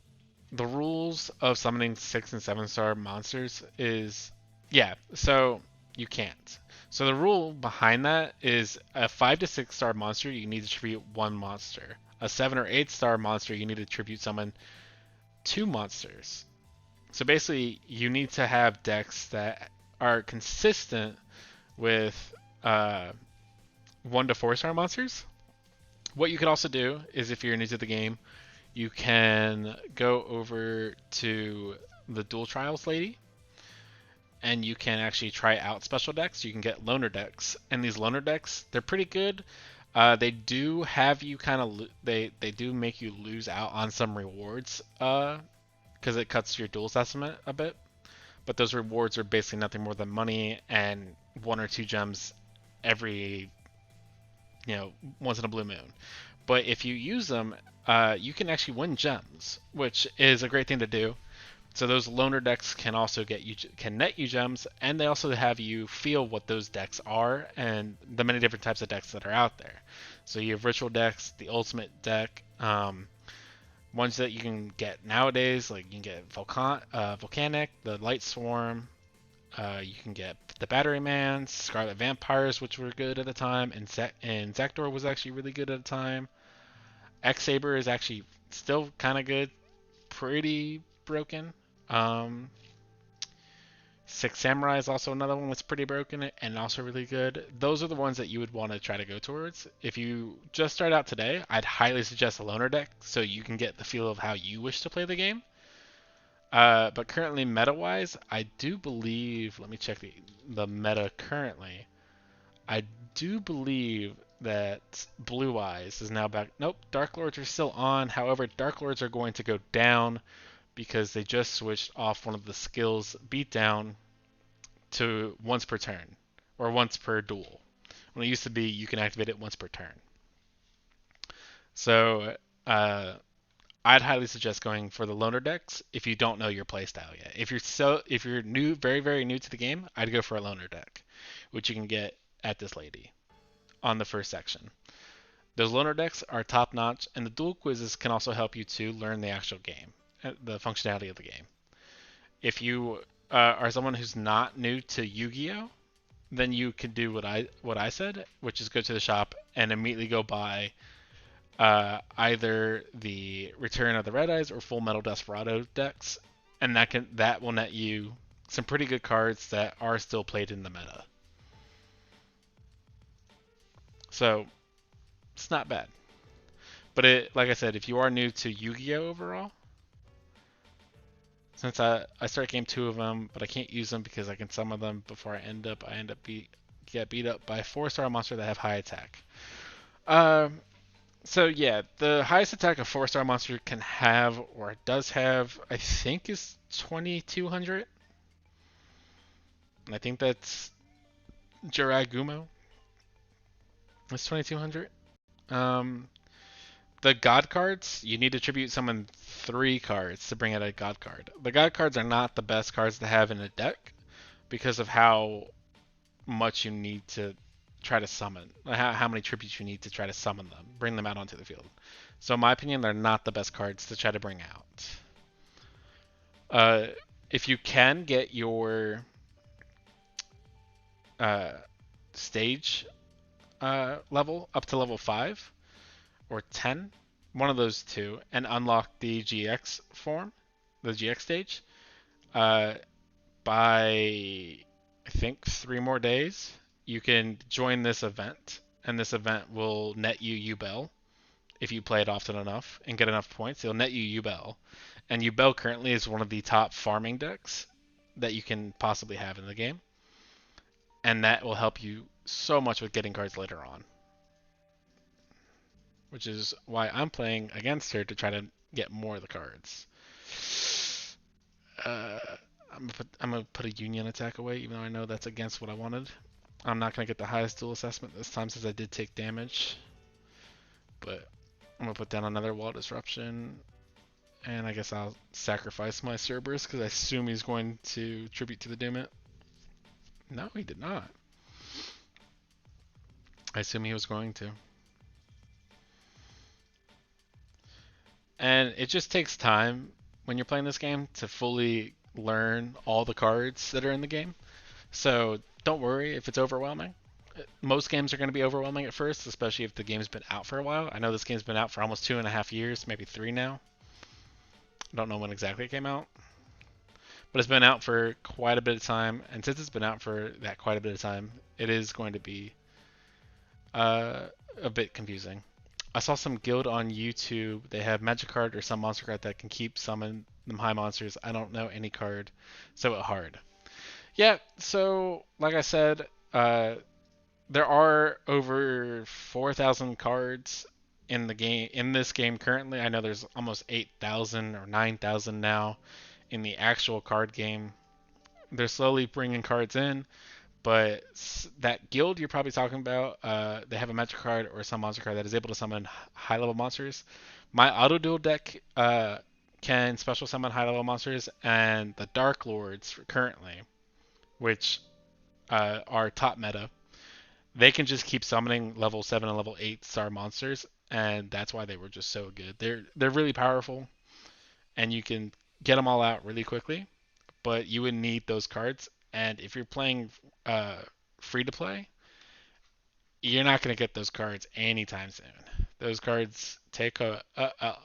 the rules of summoning 6 and 7 star monsters is, yeah, so you can't. So the rule behind that is a 5 to 6 star monster, you need to tribute 1 monster. A 7 or 8 star monster, you need to tribute summon 2 monsters. So basically, you need to have decks that are consistent with 1 to 4 star monsters. What you could also do is, if you're new to the game, you can go over to the Duel Trials lady, and you can actually try out special decks. You can get loner decks, and these loner decks, they're pretty good. They do have you kind of they do make you lose out on some rewards because it cuts your duels estimate a bit. But those rewards are basically nothing more than money and 1 or 2 gems every once in a blue moon. But if you use them, you can actually win gems, which is a great thing to do. So those loner decks can also can net you gems, and they also have you feel what those decks are and the many different types of decks that are out there. So you have ritual decks, the ultimate deck, ones that you can get nowadays, like you can get Volcanic, the Light Swarm, you can get the Batterymans, Scarlet Vampires, which were good at the time, and Zaktor was actually really good at the time. X-Saber is actually still kind of good, pretty broken. Six Samurai is also another one that's pretty broken and also really good. Those are the ones that you would want to try to go towards. If you just start out today, I'd highly suggest a loner deck so you can get the feel of how you wish to play the game. But currently, meta-wise, I do believe, let me check the meta currently. I do believe that Blue Eyes is now back. Nope, Dark Lords are still on. However, Dark Lords are going to go down because they just switched off one of the skills, Beatdown, to once per turn or once per duel. When it used to be, you can activate it once per turn. So I'd highly suggest going for the loner decks if you don't know your playstyle yet. If you're new, very very new to the game, I'd go for a loner deck, which you can get at this lady on the first section. Those loner decks are top notch, and the duel quizzes can also help you to learn the actual game, the functionality of the game. If you are someone who's not new to Yu-Gi-Oh, then you can do what I said, which is go to the shop and immediately go buy either the Return of the Red Eyes or Full Metal Desperado decks, and that will net you some pretty good cards that are still played in the meta. So it's not bad. But like I said, if you are new to Yu-Gi-Oh overall, since I start game 2 of them, but I can't use them because I can summon them before I end up get beat up by 4-star monster that have high attack. So yeah, the highest attack a 4-star monster can have or does have, I think, is 2200. And I think that's Jiragumo. It's 2200. The God cards, you need to tribute summon 3 cards to bring out a God card. The God cards are not the best cards to have in a deck, because of how much you need to try to summon, how many tributes you need to try to summon them, bring them out onto the field. So in my opinion, they're not the best cards to try to bring out. If you can get your stage level up to level 5 or 10, one of those two, and unlock the GX form, the GX stage, by I think 3 more days, you can join this event, and this event will net you Ubel if you play it often enough and get enough points. It'll net you Ubel, and Ubel currently is one of the top farming decks that you can possibly have in the game, and that will help you so much with getting cards later on, which is why I'm playing against her to try to get more of the cards. I'm gonna put a union attack away, even though I know that's against what I wanted. I'm not gonna get the highest duel assessment this time since I did take damage, but I'm gonna put down another wall disruption, and I guess I'll sacrifice my Cerberus because I assume he's going to tribute to the Doomit. No, he did not. I assume he was going to. And it just takes time when you're playing this game to fully learn all the cards that are in the game. So don't worry if it's overwhelming. Most games are going to be overwhelming at first, especially if the game's been out for a while. I know this game's been out for almost 2.5 years, maybe 3 now. I don't know when exactly it came out. But it's been out for quite a bit of time, and since it's been out for that quite a bit of time, it is going to be a bit confusing. I saw some guild on YouTube. They have magic card or some monster card that can keep summon them high monsters. I don't know any card, so it hard. Yeah, so like I said, there are over 4,000 cards in the game, in this game currently. I know there's almost 8,000 or 9,000 now in the actual card game. They're slowly bringing cards in, but that guild you're probably talking about, they have a magic card or some monster card that is able to summon high level monsters. My auto duel deck can special summon high level monsters, and the Dark Lords currently, which are top meta, they can just keep summoning level 7 and level 8 star monsters, and that's why they were just so good. They're really powerful, and you can get them all out really quickly, but you would need those cards. And if you're playing free to play, you're not going to get those cards anytime soon. Those cards take a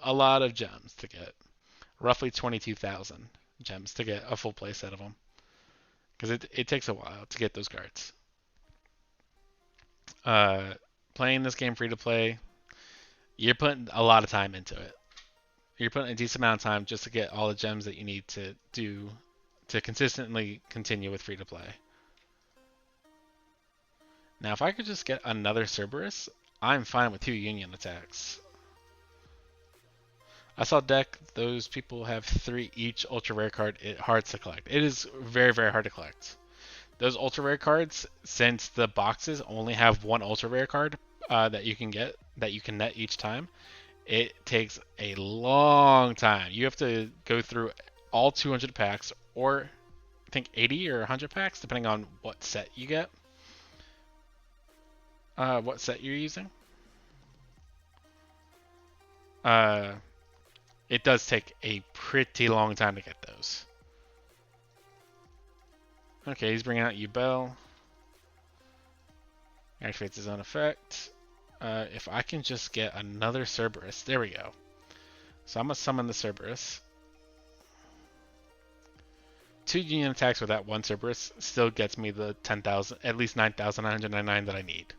lot of gems to get, roughly 22,000 gems to get a full play set of them, because it takes a while to get those cards. Playing this game free to play, you're putting a lot of time into it. You're putting a decent amount of time just to get all the gems that you need to do to consistently continue with free to play. Now, if I could just get another Cerberus, I'm fine with 2 union attacks. I saw deck, those people have 3 each ultra rare card. It's hard to collect. It is very, very hard to collect. Those ultra rare cards, since the boxes only have 1 ultra rare card that you can get, that you can net each time, it takes a long time. You have to go through all 200 packs, or I think 80 or 100 packs, depending on what set you get. What set you're using. It does take a pretty long time to get those. Okay, he's bringing out Ubel. Activates his own effect. If I can just get another Cerberus. There we go. So I'm going to summon the Cerberus. 2 union attacks with that 1 Cerberus still gets me the 10,000, at least 9,999 that I need.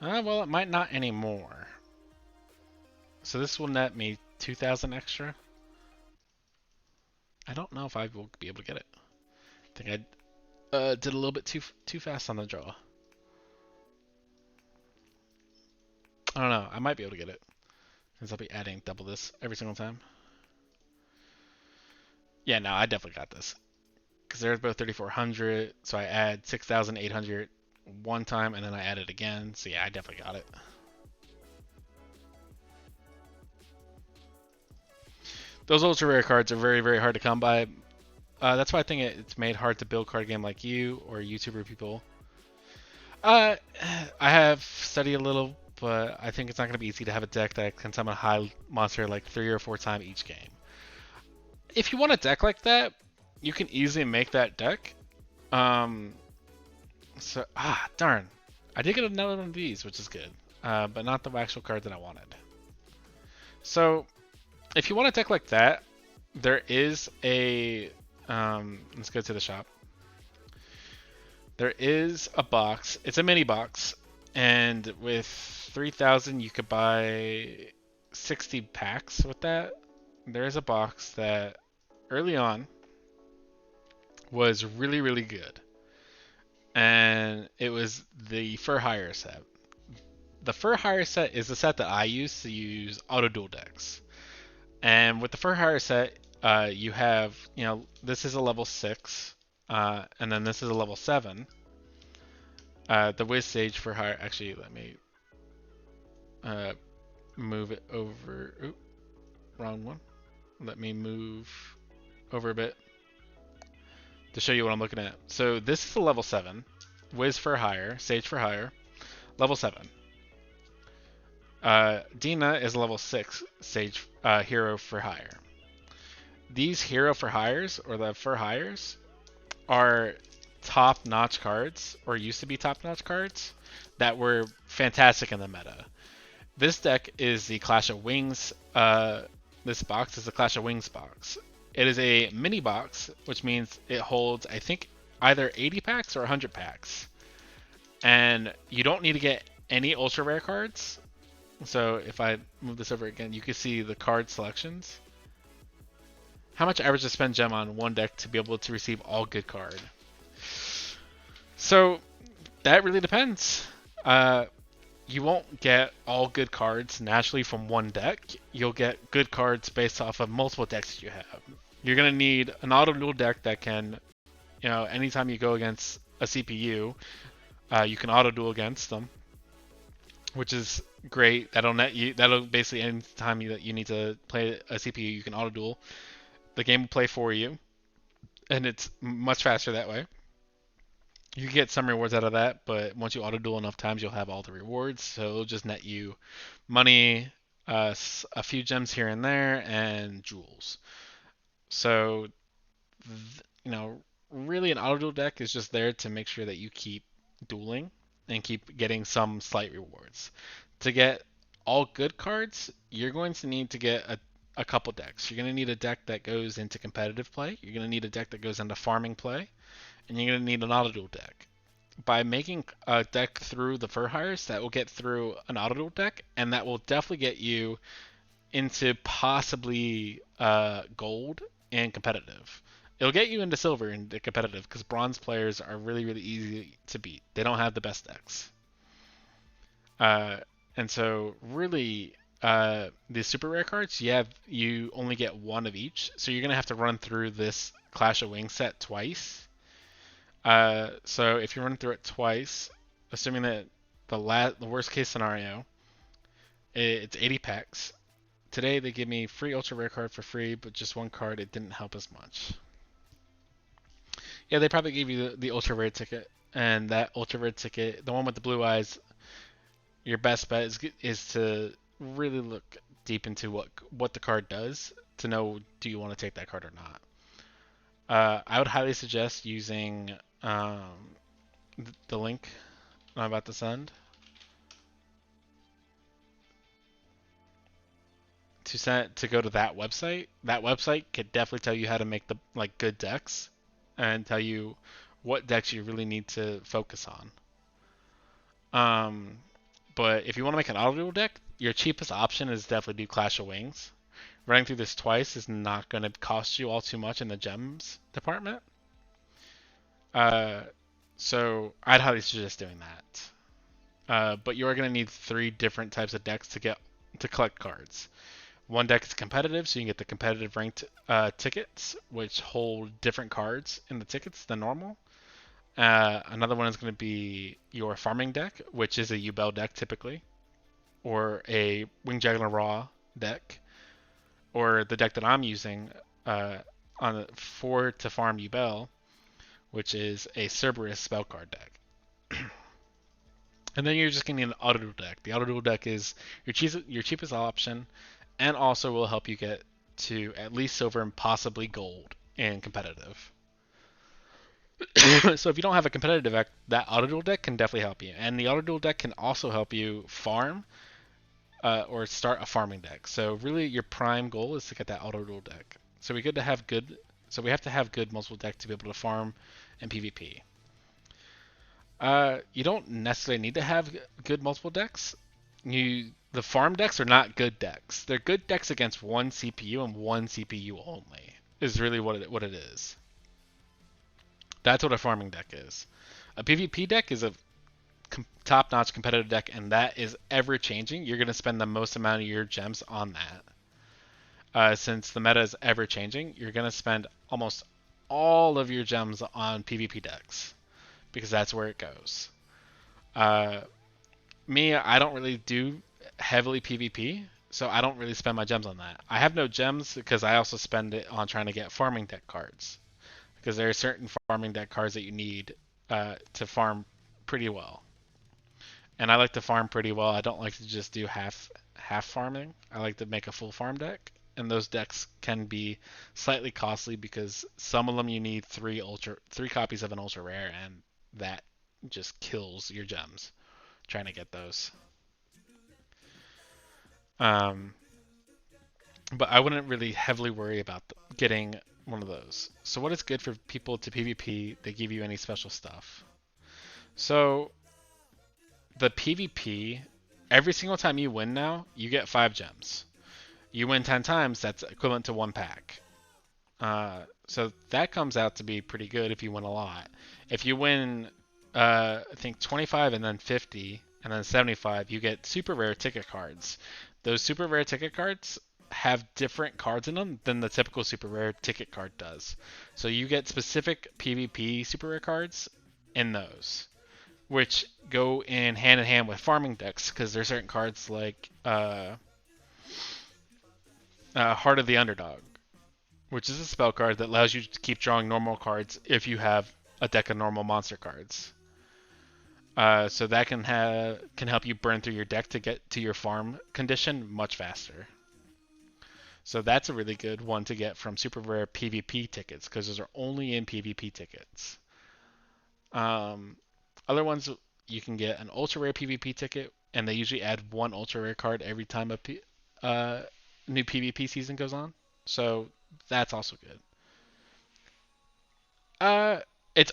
Well, it might not anymore. So this will net me 2,000 extra. I don't know if I will be able to get it. I think I did a little bit too fast on the draw. I don't know. I might be able to get it, since I'll be adding double this every single time. Yeah, no, I definitely got this. Because they're both 3,400, so I add 6,800 one time, and then I add it again. So yeah, I definitely got it. Those ultra rare cards are very, very hard to come by. That's why I think it's made hard to build card game like you or YouTuber people. Uh, I have studied a little, but I think it's not going to be easy to have a deck that can summon a high monster like 3 or 4 times each game. If you want a deck like that, you can easily make that deck. Um, darn. I did get another one of these, which is good. But not the actual card that I wanted. So, if you want a deck like that, there is a... let's go to the shop. There is a box. It's a mini box. And with 3,000, you could buy 60 packs with that. There is a box that early on was really, really good. And it was the Fur Hire set. The Fur Hire set is the set that I use to use auto duel decks. And with the Fur Hire set, you have, this is a level 6, and then this is a level 7. The Wiz Sage for Hire, actually, let me move it over. Oop, wrong one. Let me move over a bit to show you what I'm looking at. So this is a level 7. Wiz for Hire, Sage for Hire, level 7. Dina is level 6, Sage Hero for Hire. These Hero for Hires, or the for Hires, are top-notch cards, or used to be top-notch cards, that were fantastic in the meta. This deck is the Clash of Wings. This box is the Clash of Wings box. It is a mini box, which means it holds, I think, either 80 packs or 100 packs. And you don't need to get any ultra rare cards. So if I move this over again, you can see the card selections. How much average to spend gem on one deck to be able to receive all good card? So that really depends. You won't get all good cards naturally from one deck. You'll get good cards based off of multiple decks that you have. You're going to need an auto duel deck that can, anytime you go against a CPU, you can auto duel against them, which is great. That'll basically, anytime you need to play a CPU, you can auto duel. The game will play for you, and it's much faster that way. You get some rewards out of that, but once you auto duel enough times, you'll have all the rewards. So it'll just net you money, a few gems here and there, and jewels. So, really, an auto duel deck is just there to make sure that you keep dueling and keep getting some slight rewards. To get all good cards, you're going to need to get a couple decks. You're going to need a deck that goes into competitive play. You're going to need a deck that goes into farming play. And you're going to need an auto duel deck. By making a deck through the Fur Hires, that will get through an auto duel deck, and that will definitely get you into possibly gold and competitive. It'll get you into silver and competitive because bronze players are really, really easy to beat. They don't have the best decks. And so really, the super rare cards, you only get one of each. So you're going to have to run through this Clash of Wings set twice. So if you run through it twice, assuming that the worst case scenario, it's 80 packs. Today they give me free ultra rare card for free, but just one card. It didn't help as much. Yeah, they probably gave you the ultra rare ticket, and that ultra rare ticket, the one with the blue eyes, your best bet is to really look deep into what the card does to know, do you want to take that card or not. I would highly suggest using the link I'm about to send to go to that website. That website could definitely tell you how to make the good decks and tell you what decks you really need to focus on. But if you want to make an auto duel deck, your cheapest option is definitely do Clash of Wings. Running through this twice is not going to cost you all too much in the gems department. So I'd highly suggest doing that. But you are going to need 3 different types of decks to collect cards. One deck is competitive, so you can get the competitive ranked tickets, which hold different cards in the tickets than normal. Another one is going to be your farming deck, which is a Ubel deck typically, or a Wing Juggler Raw deck. or the deck that I'm using for to farm Yubel, which is a Cerberus spell card deck. And then you're just getting an auto duel deck. The auto duel deck is your cheapest option, and also will help you get to at least silver and possibly gold in competitive. So if you don't have a competitive deck, that auto duel deck can definitely help you. And the auto duel deck can also help you farm or start a farming deck. So really, your prime goal is to get that auto duel deck. So we good to have good. So we have to have good multiple deck to be able to farm and PvP. You don't necessarily need to have good multiple decks. The farm decks are not good decks. They're good decks against one CPU and one CPU only. Is really what it is. That's what a farming deck is. A PvP deck is a top-notch competitive deck, and that is ever changing. You're going to spend the most amount of your gems on that. Since the meta is ever changing, you're going to spend almost all of your gems on PvP decks because that's where it goes. Me, I don't really do heavily PvP, so I don't really spend my gems on that. I have no gems because I also spend it on trying to get farming deck cards because there are certain farming deck cards that you need to farm pretty well. And I like to farm pretty well. I don't like to just do half farming. I like to make a full farm deck, and those decks can be slightly costly because some of them you need three copies of an ultra rare, and that just kills your gems trying to get those. Um, but I wouldn't really heavily worry about getting one of those. So what is good for people to PvP? They give you any special stuff. So the PvP, every single time you win now, you get 5 gems. You win 10 times, that's equivalent to 1 pack. So that comes out to be pretty good if you win a lot. If you win, I think 25 and then 50 and then 75, you get super rare ticket cards. Those super rare ticket cards have different cards in them than the typical super rare ticket card does. So you get specific PvP super rare cards in those, which go in hand with farming decks because there's certain cards like Heart of the Underdog, which is a spell card that allows you to keep drawing normal cards if you have a deck of normal monster cards. So that can help you burn through your deck to get to your farm condition much faster. So that's a really good one to get from super rare PvP tickets because those are only in PvP tickets. Other ones you can get an ultra rare PvP ticket, and they usually add one ultra rare card every time new PvP season goes on. So that's also good. It's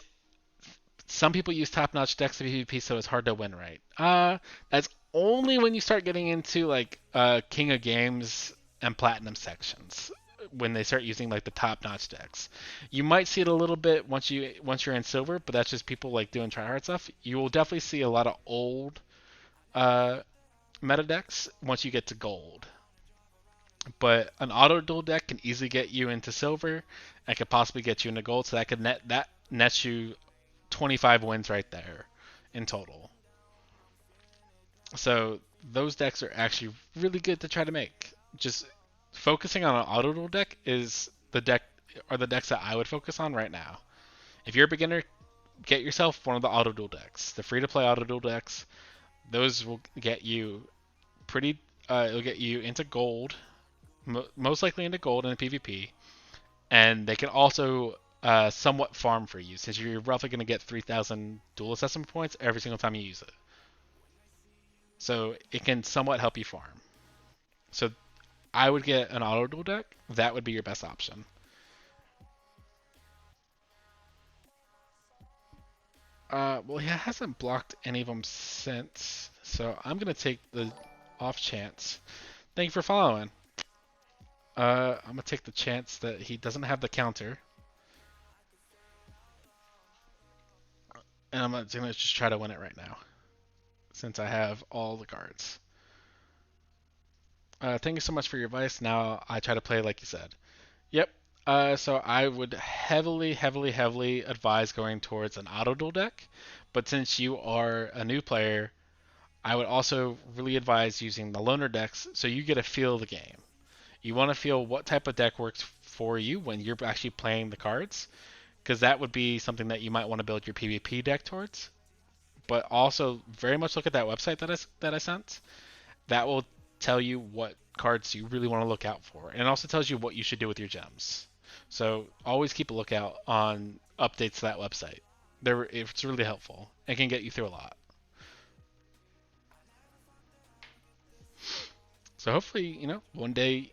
some people use top-notch decks to PvP, so it's hard to win, right? That's only when you start getting into like King of Games and Platinum sections when they start using like the top-notch decks. You might see it a little bit once you're in silver, but that's just people like doing tryhard stuff. You will definitely see a lot of old uh, meta decks once you get to gold. But an auto duel deck can easily get you into silver and could possibly get you into gold, so that nets you 25 wins right there in total. So those decks are actually really good to try to make. Just focusing on an auto duel deck is the decks that I would focus on right now. If you're a beginner, get yourself one of the auto duel decks. The free to play auto duel decks, those will get you pretty. It'll get you into gold, most likely into gold in a PvP, and they can also somewhat farm for you, since you're roughly going to get 3,000 dual assessment points every single time you use it. So it can somewhat help you farm. So I would get an auto duel deck. That would be your best option. Well, he hasn't blocked any of them since, so I'm going to take the off chance. Thank you for following. I'm going to take the chance that he doesn't have the counter. And I'm going to just try to win it right now, since I have all the cards. Thank you so much for your advice. Now I try to play like you said. Yep. So I would heavily advise going towards an auto duel deck. But since you are a new player, I would also really advise using the loner decks so you get a feel of the game. You want to feel what type of deck works for you when you're actually playing the cards, because that would be something that you might want to build your PvP deck towards. But also very much look at that website that I sent. That will tell you what cards you really want to look out for, and it also tells you what you should do with your gems. So always keep a lookout on updates to that website. It's really helpful. It can get you through a lot. So hopefully, one day,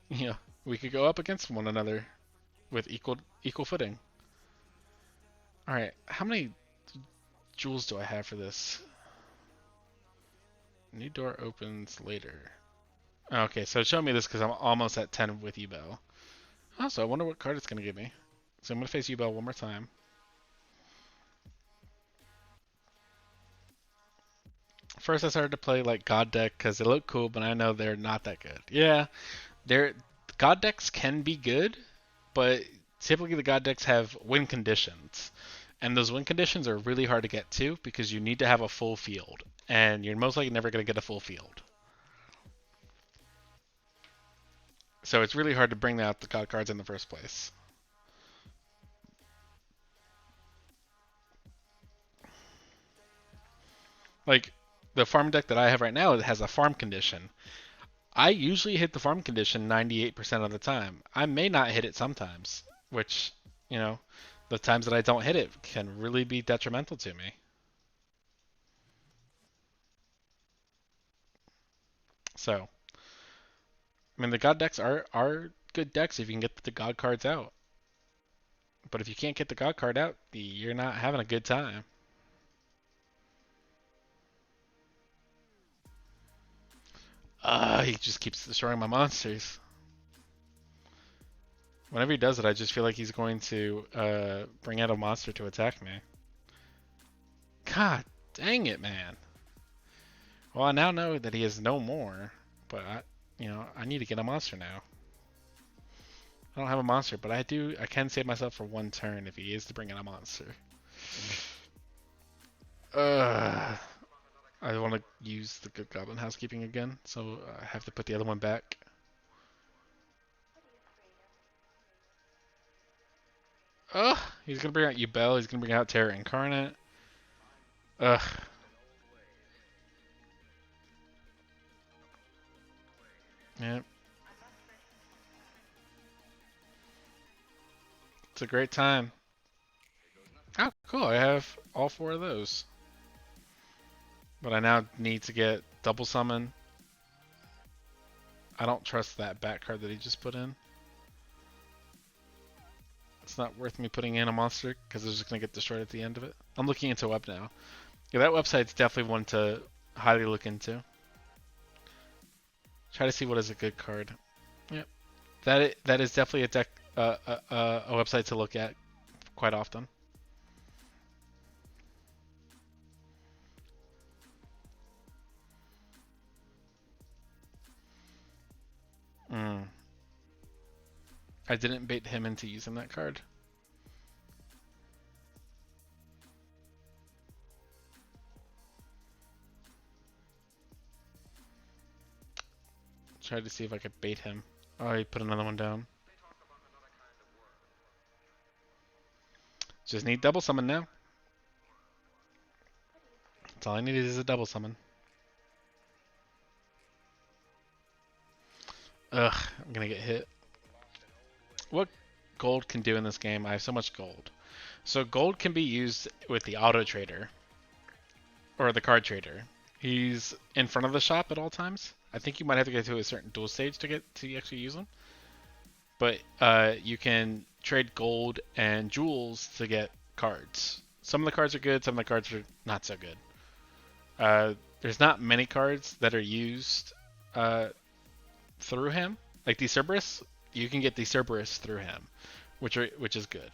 we could go up against one another with equal footing. All right, how many jewels do I have for this? New door opens later. Okay, so show me this because I'm almost at 10 with Ubel. Oh, so I wonder what card it's going to give me. So I'm going to face Ubel one more time. First, I started to play like God deck because they look cool, but I know they're not that good. Yeah, they're God decks can be good, but typically the God decks have win conditions, and those win conditions are really hard to get to because you need to have a full field, and you're most likely never going to get a full field. So it's really hard to bring out the God cards in the first place. Like the farm deck that I have right now, it has a farm condition. I usually hit the farm condition 98% of the time. I may not hit it sometimes, which, you know, the times that I don't hit it can really be detrimental to me. So, I mean, the god decks are good decks if you can get the god cards out. But if you can't get the god card out, you're not having a good time. He just keeps destroying my monsters. Whenever he does it, I just feel like he's going to bring out a monster to attack me. God dang it, man. Well, I now know that he has no more, but I need to get a monster now. I don't have a monster, but I can save myself for one turn if he is to bring in a monster. I want to use the good goblin housekeeping again, so I have to put the other one back. Ugh, he's gonna bring out Ubel, he's gonna bring out Terra Incarnate. Ugh. Yep. It's a great time. Oh, cool, I have all four of those. But I now need to get double summon. I don't trust that back card that he just put in. It's not worth me putting in a monster because it's just going to get destroyed at the end of it. I'm looking into web now. Yeah, that website's definitely one to highly look into. Try to see what is a good card. Yep, that is definitely a deck, a website to look at quite often. Mm. I didn't bait him into using that card. Tried to see if I could bait him. Oh, he put another one down. Just need double summon now. That's all I needed is a double summon. Ugh, I'm gonna get hit. What gold can do in this game? I have so much gold. So gold can be used with the auto trader or the card trader. He's in front of the shop at all times. I think you might have to get to a certain duel stage to actually use him. But you can trade gold and jewels to get cards. Some of the cards are good, some of the cards are not so good. There's not many cards that are used through him. Like the Cerberus, you can get the Cerberus through him, which is good.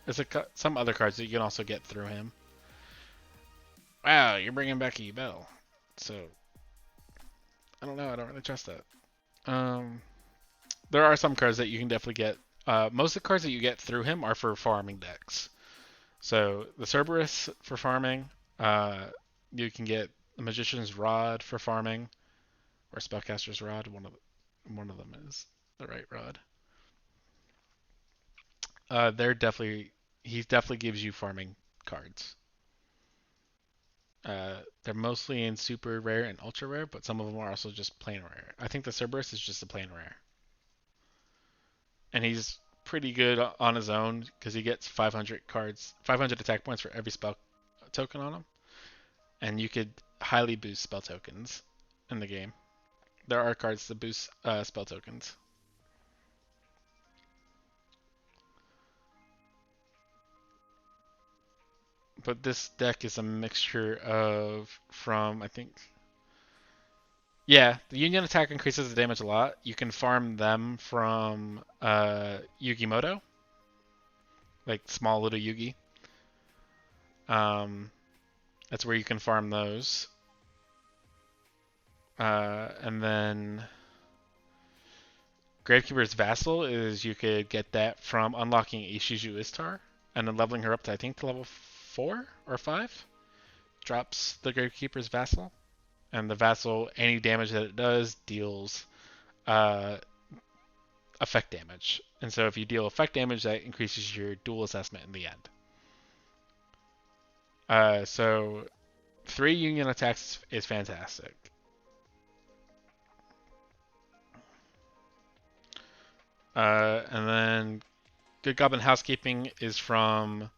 There's some other cards that you can also get through him. Wow, you're bringing back a Bell. So I don't know. I don't really trust that. There are some cards that you can definitely get. Most of the cards that you get through him are for farming decks. So the Cerberus for farming. You can get the Magician's Rod for farming, or Spellcaster's Rod. One of them is the right rod. He definitely gives you farming cards. They're mostly in super rare and ultra rare, but some of them are also just plain rare. I think the Cerberus is just a plain rare, and he's pretty good on his own because he gets 500 cards, 500 attack points for every spell token on him, and you could highly boost spell tokens in the game. There are cards that boost spell tokens. But this deck is a mixture of from I think yeah, the Union attack increases the damage a lot. You can farm them from Yugimoto, like small little Yugi. Um, that's where you can farm those. And then Gravekeeper's Vassal is you could get that from unlocking Ishizu Istar and then leveling her up to I think to level 4 or 5. Drops the Gravekeeper's Vassal. And the Vassal, any damage that it does, deals uh, effect damage. And so if you deal effect damage, that increases your duel assessment in the end. So 3 Union attacks is fantastic. And then Good Goblin Housekeeping is from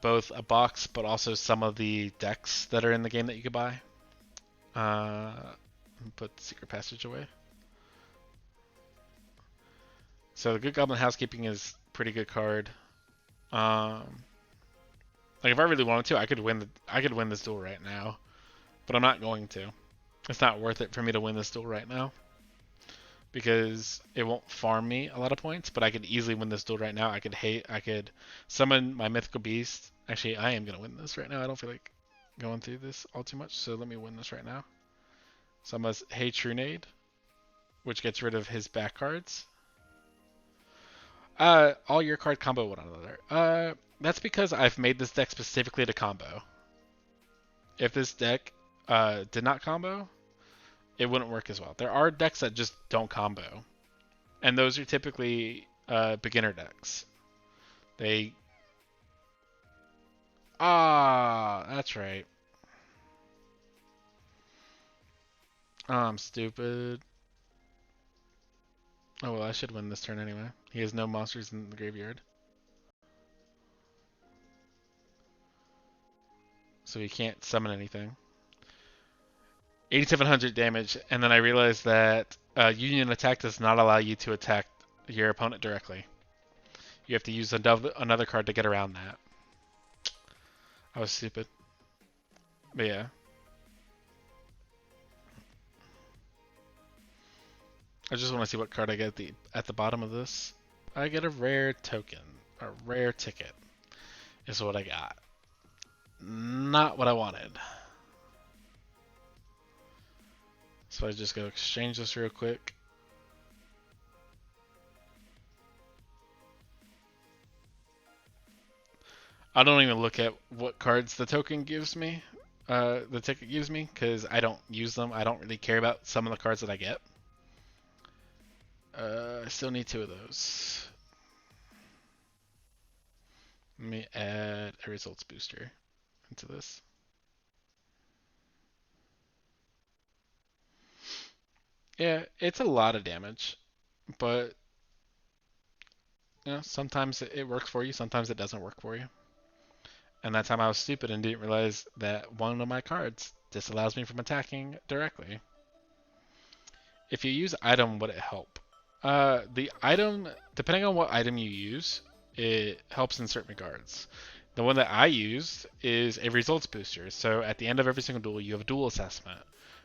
both a box, but also some of the decks that are in the game that you could buy. Put Secret Passage away. So the Good Goblin Housekeeping is a pretty good card. Like if I really wanted to, I could win this duel right now, but I'm not going to. It's not worth it for me to win this duel right now because it won't farm me a lot of points. But I could easily win this duel right now. I could summon my mythical beast. Actually, I am gonna win this right now. I don't feel like going through this all too much, so let me win this right now. Summon Hey Trunade, which gets rid of his back cards. All your card combo one another. That's because I've made this deck specifically to combo. If this deck did not combo, it wouldn't work as well. There are decks that just don't combo, and those are typically beginner decks. They that's right. Oh, I'm stupid. Oh well, I should win this turn anyway. He has no monsters in the graveyard, so he can't summon anything. 8,700 damage, and then I realized that Union Attack does not allow you to attack your opponent directly. You have to use another card to get around that. I was stupid. But yeah. I just want to see what card I get at the bottom of this. I get a rare token. A rare ticket is what I got. Not what I wanted. So I just go exchange this real quick. I don't even look at what cards the token gives me. The ticket gives me because I don't use them. I don't really care about some of the cards that I get. I still need 2 of those. Let me add a results booster into this. Yeah, it's a lot of damage, but you know, sometimes it works for you, sometimes it doesn't work for you. And that time I was stupid and didn't realize that one of my cards disallows me from attacking directly. If you use item, would it help? The item, depending on what item you use, it helps in certain regards. The one that I used is a results booster. So at the end of every single duel, you have a duel assessment.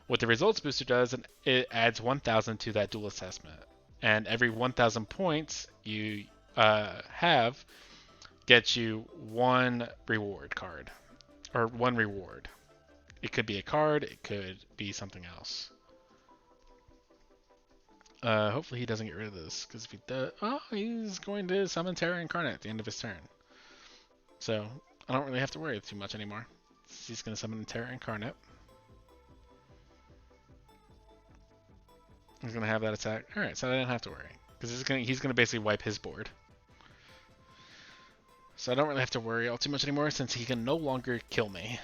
What the results booster does, it adds 1,000 to that duel assessment. And every 1,000 points you have gets you 1 reward card. Or 1 reward. It could be a card, it could be something else. Hopefully he doesn't get rid of this, because if he does, he's going to summon Terra Incarnate at the end of his turn. So I don't really have to worry too much anymore. He's going to summon Terra Incarnate. He's gonna have that attack. All right, so I didn't have to worry because he's gonna basically wipe his board. So I don't really have to worry all too much anymore since he can no longer kill me.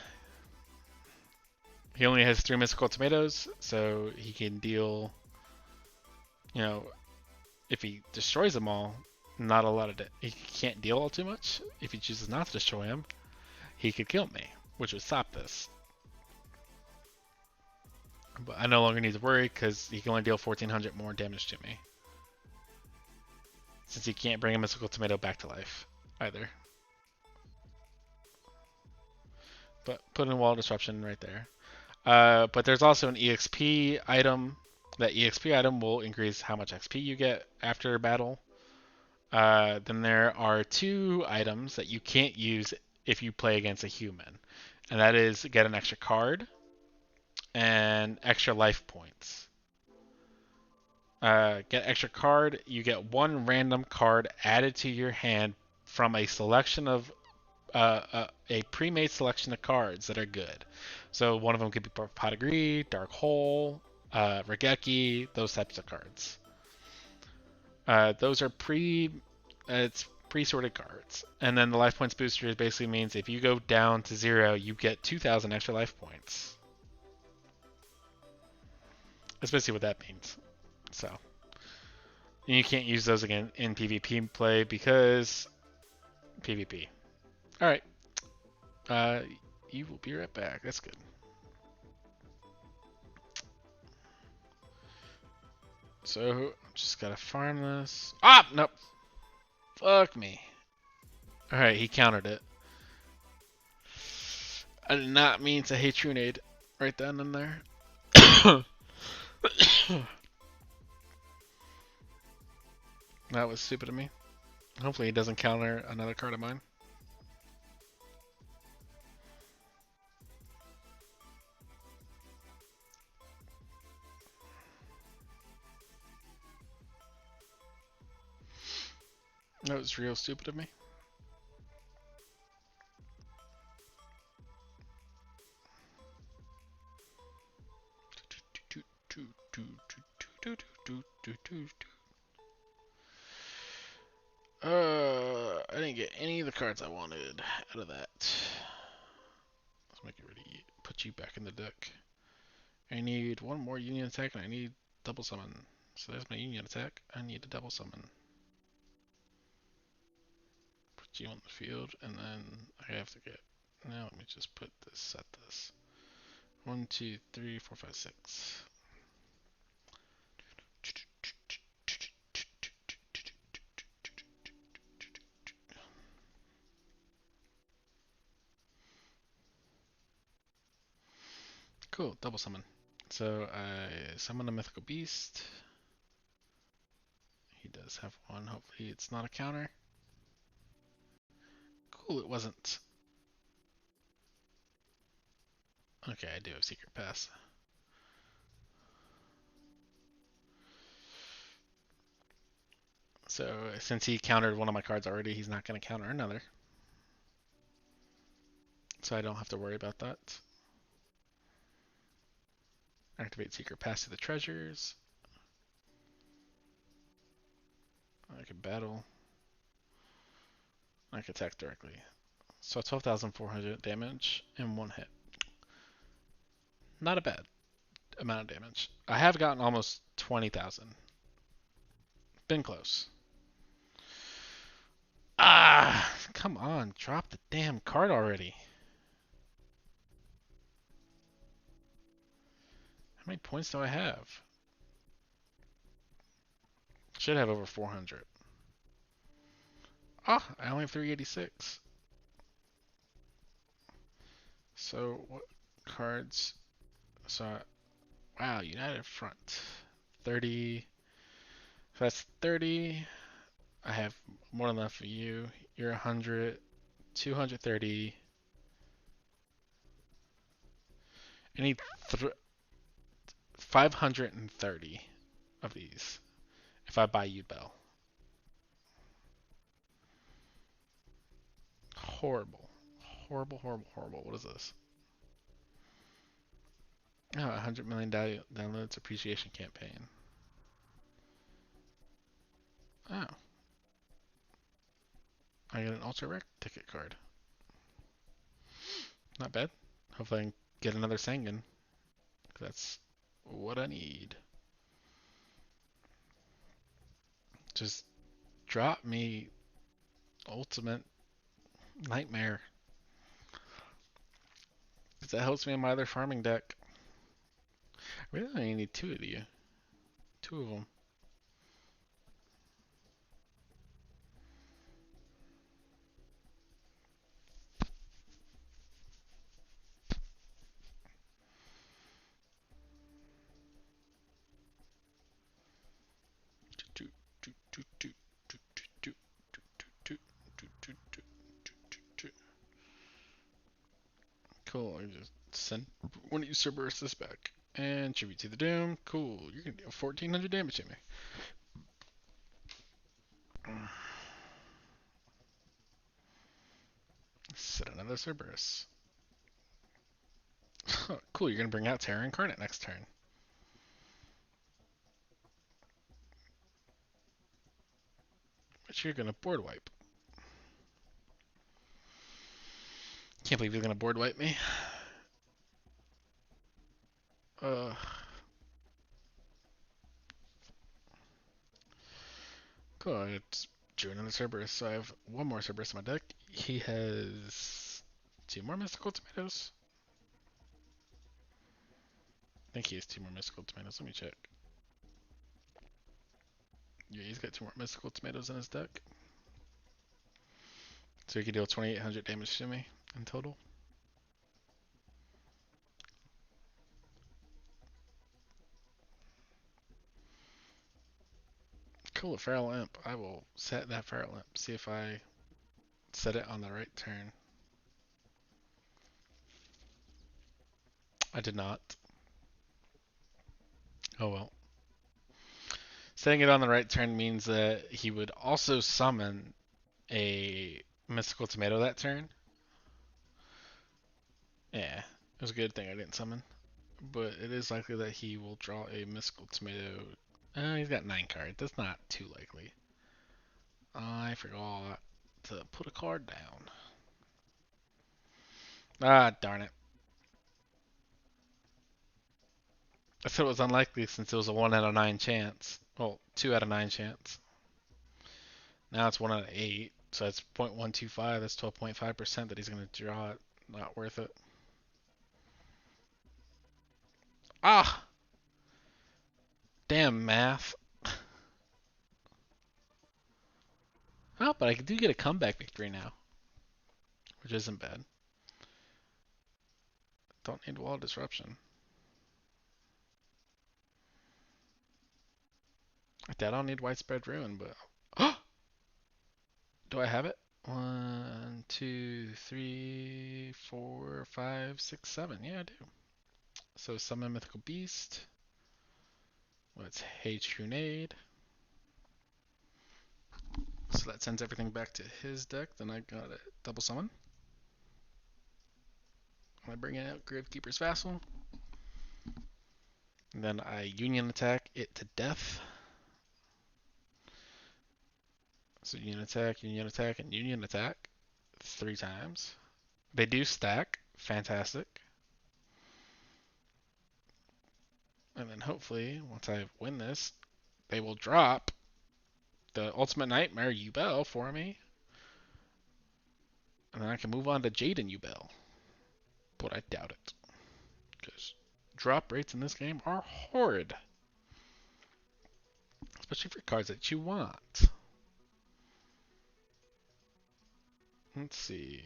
He only has 3 mystical tomatoes, so he can deal. You know, if he destroys them all, not a lot of he can't deal all too much. If he chooses not to destroy him, he could kill me, which would stop this. But I no longer need to worry because he can only deal 1,400 more damage to me. Since he can't bring a mystical tomato back to life either. But put in wall disruption right there. But there's also an EXP item. That EXP item will increase how much XP you get after battle. Then there are 2 items that you can't use if you play against a human. And that is get an extra card and extra life points. Get extra card, you get 1 random card added to your hand from a selection of a pre-made selection of cards that are good. So one of them could be Pot of Greed, Dark Hole, Regeki, those types of cards. Those are it's pre-sorted cards. And then the life points booster basically means if you go down to 0, you get 2,000 extra life points. That's basically what that means. So, and you can't use those again in PvP play because PvP. All right. You will be right back. That's good. So, just gotta farm this. Ah, nope. Fuck me. All right, he countered it. I did not mean to hate Trunade right down in there. That was stupid of me. Hopefully he doesn't counter another card of mine. That was real stupid of me. I didn't get any of the cards I wanted out of that. Let's make it ready. Put you back in the deck. I need 1 more union attack and I need double summon. So there's my union attack. I need a double summon. Put you on the field and then I have to get. Now let me just put this, set this. 1, 2, 3, 4, 5, 6. Cool, double summon. So I summon a mythical beast. He does have 1. Hopefully it's not a counter. Cool, it wasn't. Okay, I do have secret pass. So since he countered one of my cards already, he's not going to counter another. So I don't have to worry about that. Activate secret pass to the treasures. I can battle. I can attack directly. So 12,400 damage in 1 hit. Not a bad amount of damage. I have gotten almost 20,000. Been close. Ah, come on, drop the damn card already. How many points do I have? Should have over 400. Ah, I only have 386. So what cards? So wow, United Front, 30. So that's 30. I have more than enough for you. You're 100, 230. I need 530 of these if I buy you Bell. Horrible. Horrible, horrible, horrible. What is this? Oh, 100 million downloads appreciation campaign. Oh. I get an ultra rare ticket card. Not bad. Hopefully I can get another Sangan. That's what I need. Just drop me ultimate nightmare. Because that helps me in my other farming deck. I really only need two of you. Two of them. Cool, I just send one of you Cerberus this back. And tribute to the Doom. Cool, you're gonna deal 1400 damage to me. Set another Cerberus. Cool, you're gonna bring out Terra Incarnate next turn. But you're gonna board wipe. Can't believe you're gonna board wipe me. Cool, I just drew another Cerberus, so I have one more Cerberus in my deck. He has two more Mystical Tomatoes. I think he has two more Mystical Tomatoes. Let me check. Yeah, he's got two more Mystical Tomatoes in his deck. So he can deal 2800 damage to me in total. Cool, a Feral Imp. I will set that Feral Imp. See if I set it on the right turn. I did not. Oh well. Setting it on the right turn means that he would also summon a Mystical Tomato that turn. Yeah, it was a good thing I didn't summon. But it is likely that he will draw a Mystical Tomato. He's got 9 cards. That's not too likely. I forgot to put a card down. Ah, darn it. I said it was unlikely since it was a 1 out of 9 chance. Well, 2 out of 9 chance. Now it's 1 out of 8. So that's 0.125. That's 12.5% that he's going to draw it. Not worth it. Ah! Damn math. Oh, but I do get a comeback victory now. Which isn't bad. Don't need wall disruption. I don't need widespread ruin, but do I have it? 1, 2, 3, 4, 5, 6, 7. Yeah, I do. So summon mythical beast. Let's Hate Grenade. So that sends everything back to his deck. Then I got a double summon. I bring out Gravekeeper's Vassal. And then I union attack it to death. So union attack, and union attack 3 times. They do stack. Fantastic. And then hopefully, once I win this, they will drop the Ultimate Nightmare Ubel for me. And then I can move on to Jaden Ubel. But I doubt it. Because drop rates in this game are horrid. Especially for cards that you want. Let's see.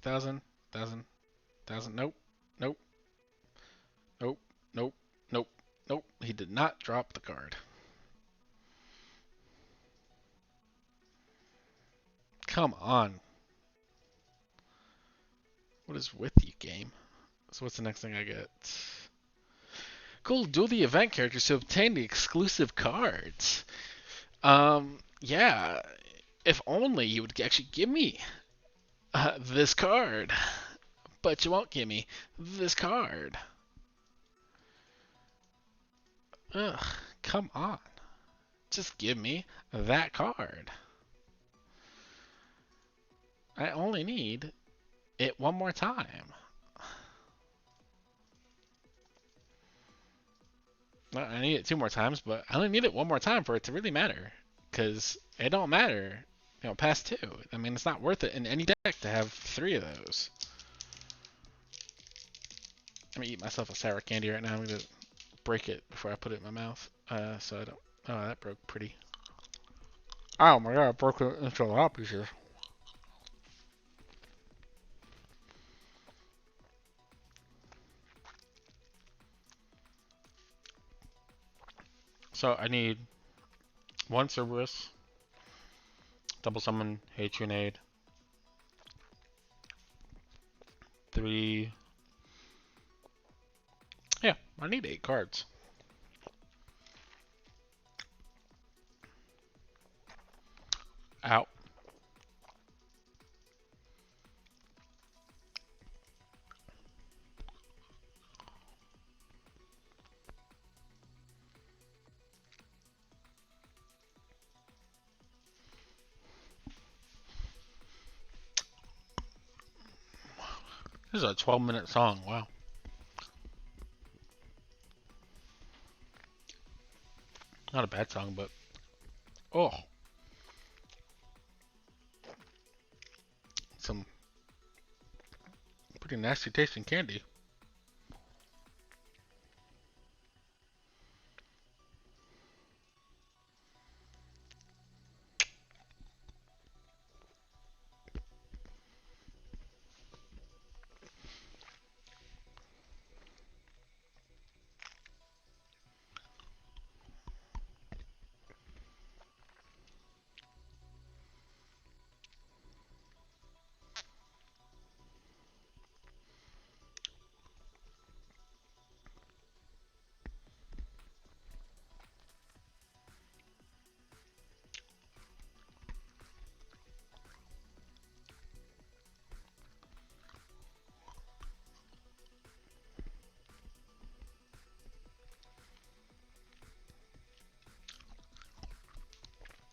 1,000, 1,000, 1,000. Nope. Nope. Nope. Nope. Nope. Nope. He did not drop the card. Come on. What is with you, game? So what's the next thing I get? Cool. Duel the event characters to obtain the exclusive cards. Yeah. If only you would actually give me this card. But you won't give me this card. Ugh, come on. Just give me that card. I only need it one more time. Well, I need it two more times, but I only need it one more time for it to really matter. Because it don't matter, past two. I mean, it's not worth it in any deck to have three of those. Let me eat myself a sour candy right now. I'm going to break it before I put it in my mouth. So I don't... Oh, that broke pretty. Oh my god, it broke it into a lot of pieces. So I need one Cerberus, double summon Hatronade, three. Yeah, I need 8 cards. Out. This is a 12-minute song. Wow. Not a bad song, but oh, some pretty nasty tasting candy.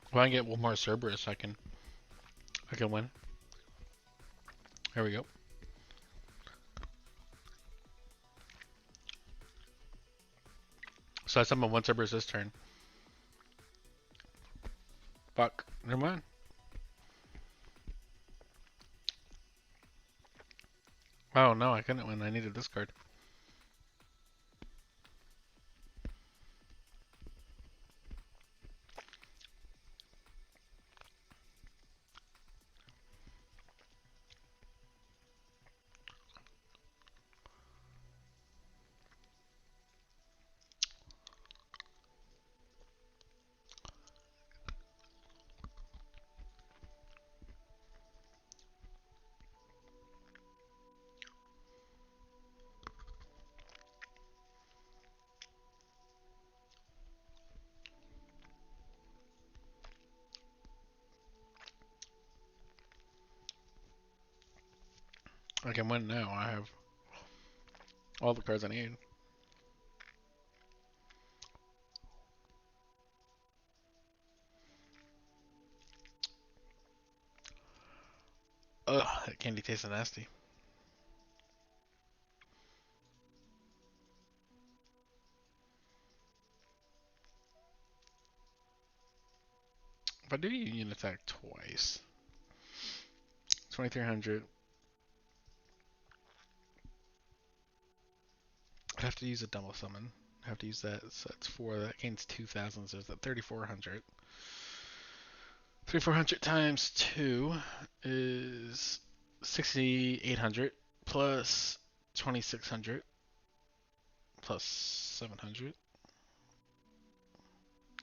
If I can get one more Cerberus, I can win. Here we go. So I summon one Cerberus this turn. Fuck. Never mind. Oh no, I couldn't win. I needed this card. I can win now. I have all the cards I need. Ugh, that candy tastes nasty. If I do Union Attack twice, 2300. I have to use a double summon. I have to use that, so that's 4. That gains 2000, so it's at 3400. 3400 times 2 is 6800 plus 2600 plus 700.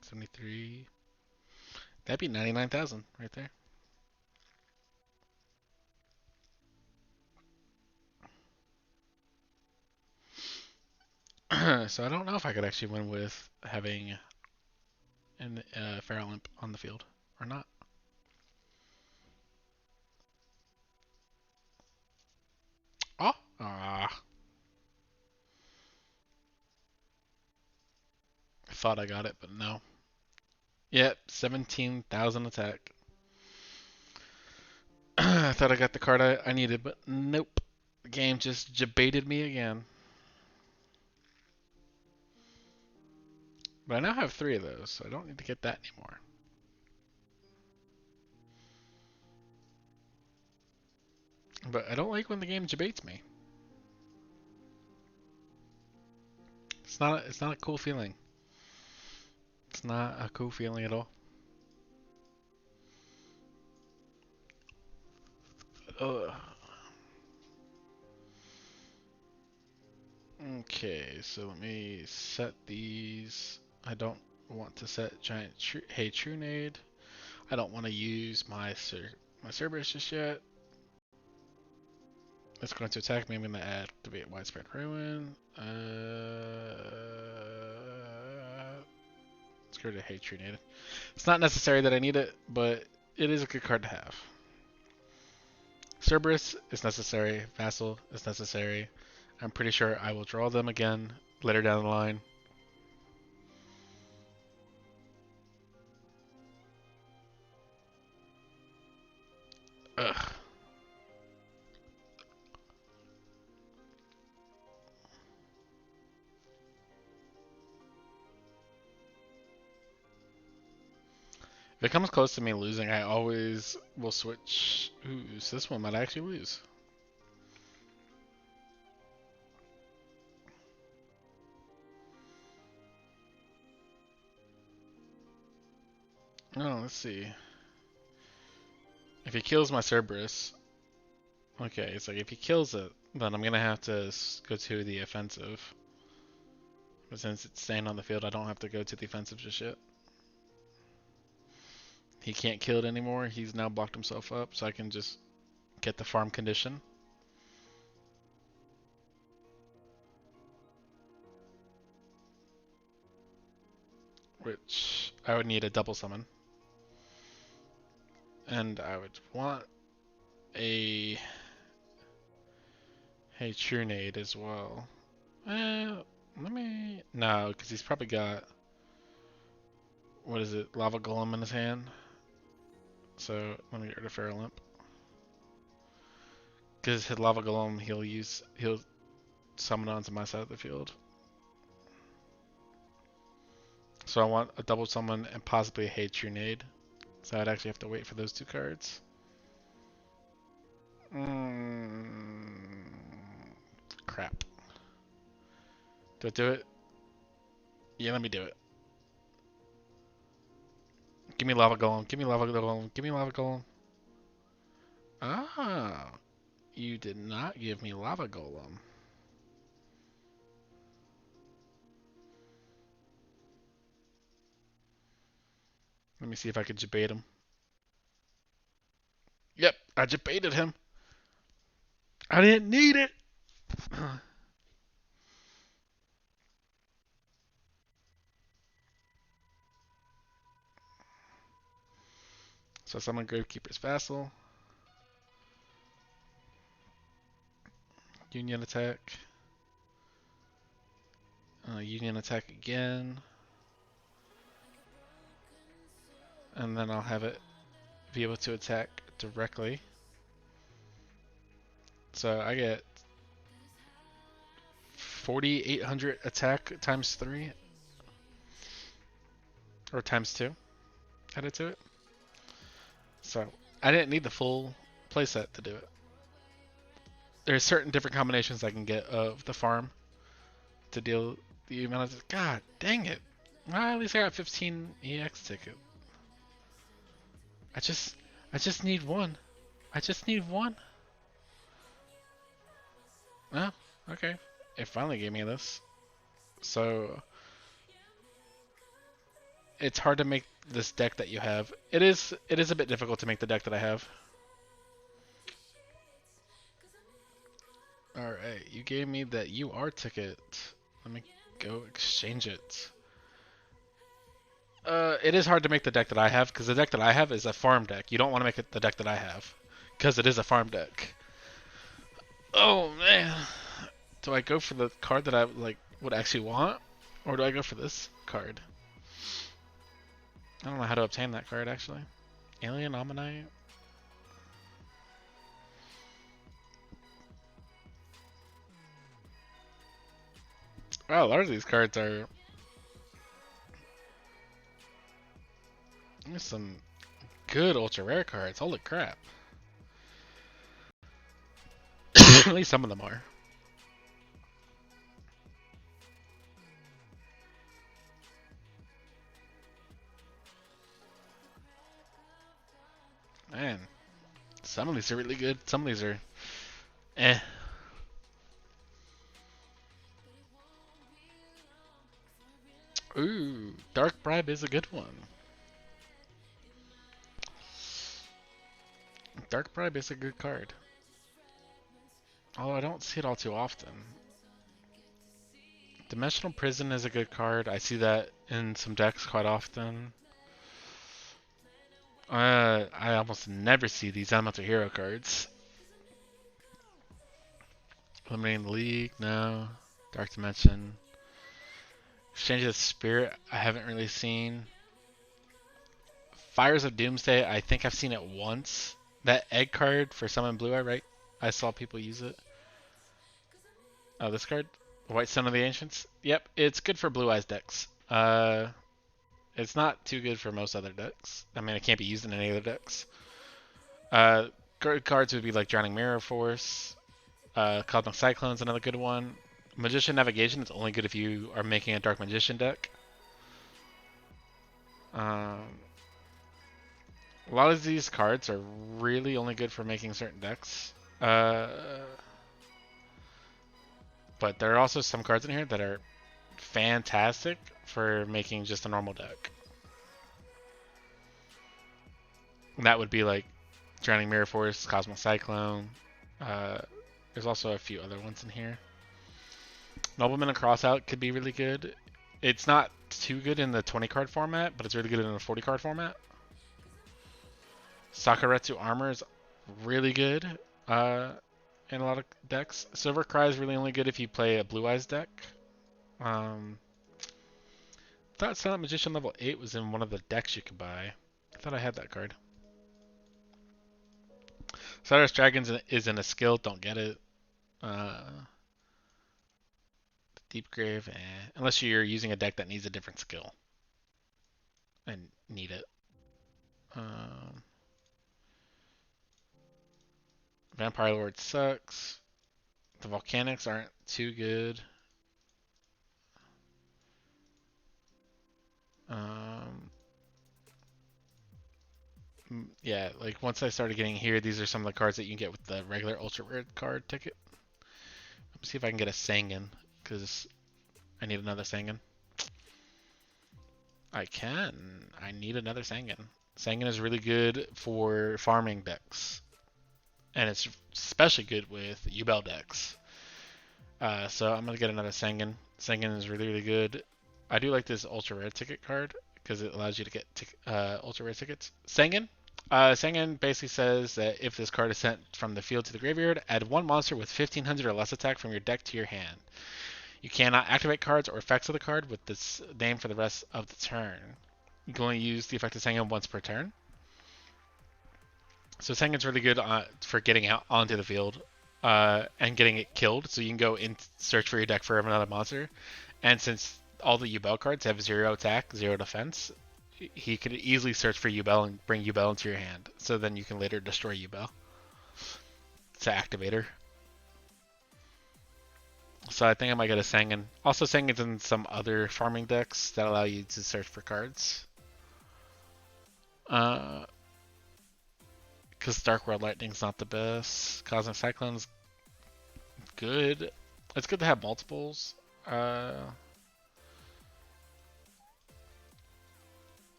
73. That'd be 99,000 right there. So I don't know if I could actually win with having an Feral Imp on the field or not. Oh! Ah. I thought I got it, but no. Yep, 17,000 attack. I thought I got the card I needed, but nope. The game just jebaited me again. But I now have 3 of those, so I don't need to get that anymore. But I don't like when the game debates me. It's not a cool feeling. It's not a cool feeling at all. Ugh. Okay, so let me set these. I don't want to set giant hey Trunade. I don't want to use my Cerberus just yet. It's going to attack me. I'm going to activate Widespread Ruin. Let's go to Hey Trunade. It's not necessary that I need it, but it is a good card to have. Cerberus is necessary. Vassal is necessary. I'm pretty sure I will draw them again later down the line. Ugh. If it comes close to me losing, I always will switch. Ooh, so this one might actually lose. Oh, let's see. If he kills my Cerberus, okay, it's like if he kills it, then I'm gonna have to go to the offensive. But since it's staying on the field, I don't have to go to the offensive just yet. He can't kill it anymore. He's now blocked himself up, so I can just get the farm condition. Which I would need a double summon. And I would want a Hey Trunade as well. Let me... No, because he's probably got... What is it? Lava Golem in his hand. So let me get rid of Feral Imp. Because his Lava Golem he'll summon onto my side of the field. So I want a double summon and possibly a Hey Trunade. So I'd actually have to wait for those 2 cards. Crap. Do I do it? Yeah, let me do it. Give me Lava Golem. Give me Lava Golem. Give me Lava Golem. Ah, you did not give me Lava Golem. Let me see if I can debate him. Yep, I debated him. I didn't need it. So summon Gravekeeper's Vassal. Union attack. Union attack again. And then I'll have it be able to attack directly. So I get 4,800 attack times 3. Or times 2 added to it. So I didn't need the full playset to do it. There's certain different combinations I can get of the farm to deal the amount of... God dang it. Well, at least I got 15 EX ticket. I just need one. I just need one. Oh, okay. It finally gave me this. So it's hard to make this deck that you have. It is a bit difficult to make the deck that I have. Alright, you gave me that UR ticket. Let me go exchange it. It is hard to make the deck that I have, because the deck that I have is a farm deck. You don't want to make it the deck that I have, because it is a farm deck. Oh man. Do I go for the card that I would actually want? Or do I go for this card? I don't know how to obtain that card actually. Alien Ammonite. Wow, a lot of these cards are. There's some good ultra rare cards. Holy crap. At least some of them are. Man, some of these are really good. Some of these are eh. Ooh, Dark Bribe is a good one. Dark Bribe is a good card. Although I don't see it all too often. Dimensional Prison is a good card. I see that in some decks quite often. I almost never see these Elemental Hero cards. Eliminating the League, no. Dark Dimension. Exchange of the Spirit, I haven't really seen. Fires of Doomsday, I think I've seen it once. That egg card for Summon Blue Eye, right? I saw people use it. Oh, this card? White Sun of the Ancients? Yep, it's good for Blue Eyes decks. It's not too good for most other decks. I mean, it can't be used in any other decks. Good cards would be like Drowning Mirror Force. Cosmic Cyclone's another good one. Magician Navigation is only good if you are making a Dark Magician deck. A lot of these cards are really only good for making certain decks. But there are also some cards in here that are fantastic for making just a normal deck. And that would be like Drowning Mirror Force, Cosmic Cyclone. There's also a few other ones in here. Nobleman and Crossout could be really good. It's not too good in the 20 card format, but it's really good in the 40 card format. Sakuretsu Armor is really good in a lot of decks. Silver Cry is really only good if you play a Blue Eyes deck. Thought Silent Magician level 8 was in one of the decks you could buy. I thought I had that card. Cyrus Dragons is in a skill, don't get it. Deep Grave, unless you're using a deck that needs a different skill and need it. Vampire Lord sucks. The Volcanics aren't too good. Yeah, like once I started getting here, these are some of the cards that you can get with the regular Ultra Rare card ticket. Let me see if I can get a Sangan, because I need another Sangan. I can. I need another Sangan. Sangan is really good for farming decks. And it's especially good with Yubel decks. So I'm going to get another Sangan. Sangan is really, really good. I do like this Ultra Rare ticket card because it allows you to get Ultra Rare tickets. Sangan. Sangan basically says that if this card is sent from the field to the graveyard, add one monster with 1500 or less attack from your deck to your hand. You cannot activate cards or effects of the card with this name for the rest of the turn. You can only use the effect of Sangan once per turn. So Sangan's really good for getting out onto the field and getting it killed. So you can go in search for your deck for another monster. And since all the Yubel cards have 0 attack, 0 defense, he could easily search for Yubel and bring Yubel into your hand. So then you can later destroy Yubel. It's an activator. So I think I might get a Sangan. Also, Sangan's in some other farming decks that allow you to search for cards. Because Dark World Lightning's not the best. Cosmic Cyclone's good. It's good to have multiples. I'm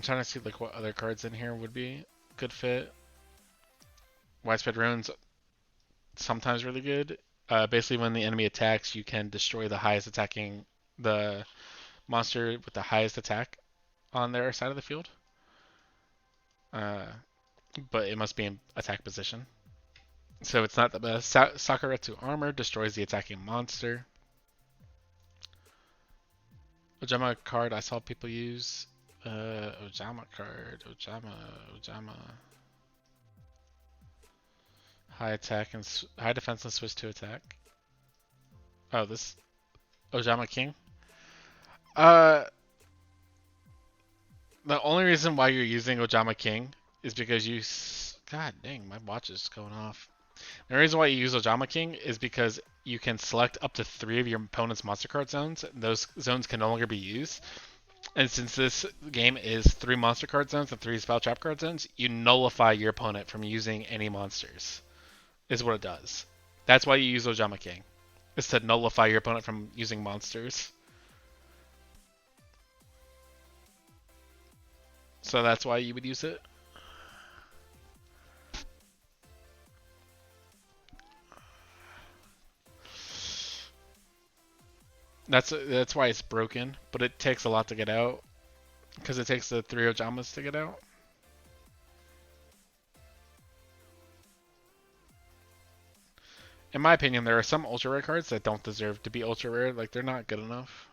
trying to see like what other cards in here would be good fit. Widespread Runes sometimes really good. Basically, when the enemy attacks, you can destroy the monster with the highest attack on their side of the field. But it must be in attack position. So it's not the best. Sakuretsu Armor destroys the attacking monster. A Gemma card I saw people use Ojama card. Ojama. High attack and high defense and switch to attack. Oh, this Ojama King. Uh, the only reason why you're using Ojama King is because you. God dang, my watch is going off. The reason why you use Ojama King is because you can select up to 3 of your opponent's monster card zones. Those zones can no longer be used. And since this game is 3 monster card zones and 3 spell trap card zones, you nullify your opponent from using any monsters. Is what it does. That's why you use Ojama King. Is to nullify your opponent from using monsters. So that's why you would use it. That's why it's broken, but it takes a lot to get out. Because it takes the 3 Ojamas to get out. In my opinion, there are some ultra rare cards that don't deserve to be ultra rare. Like, they're not good enough.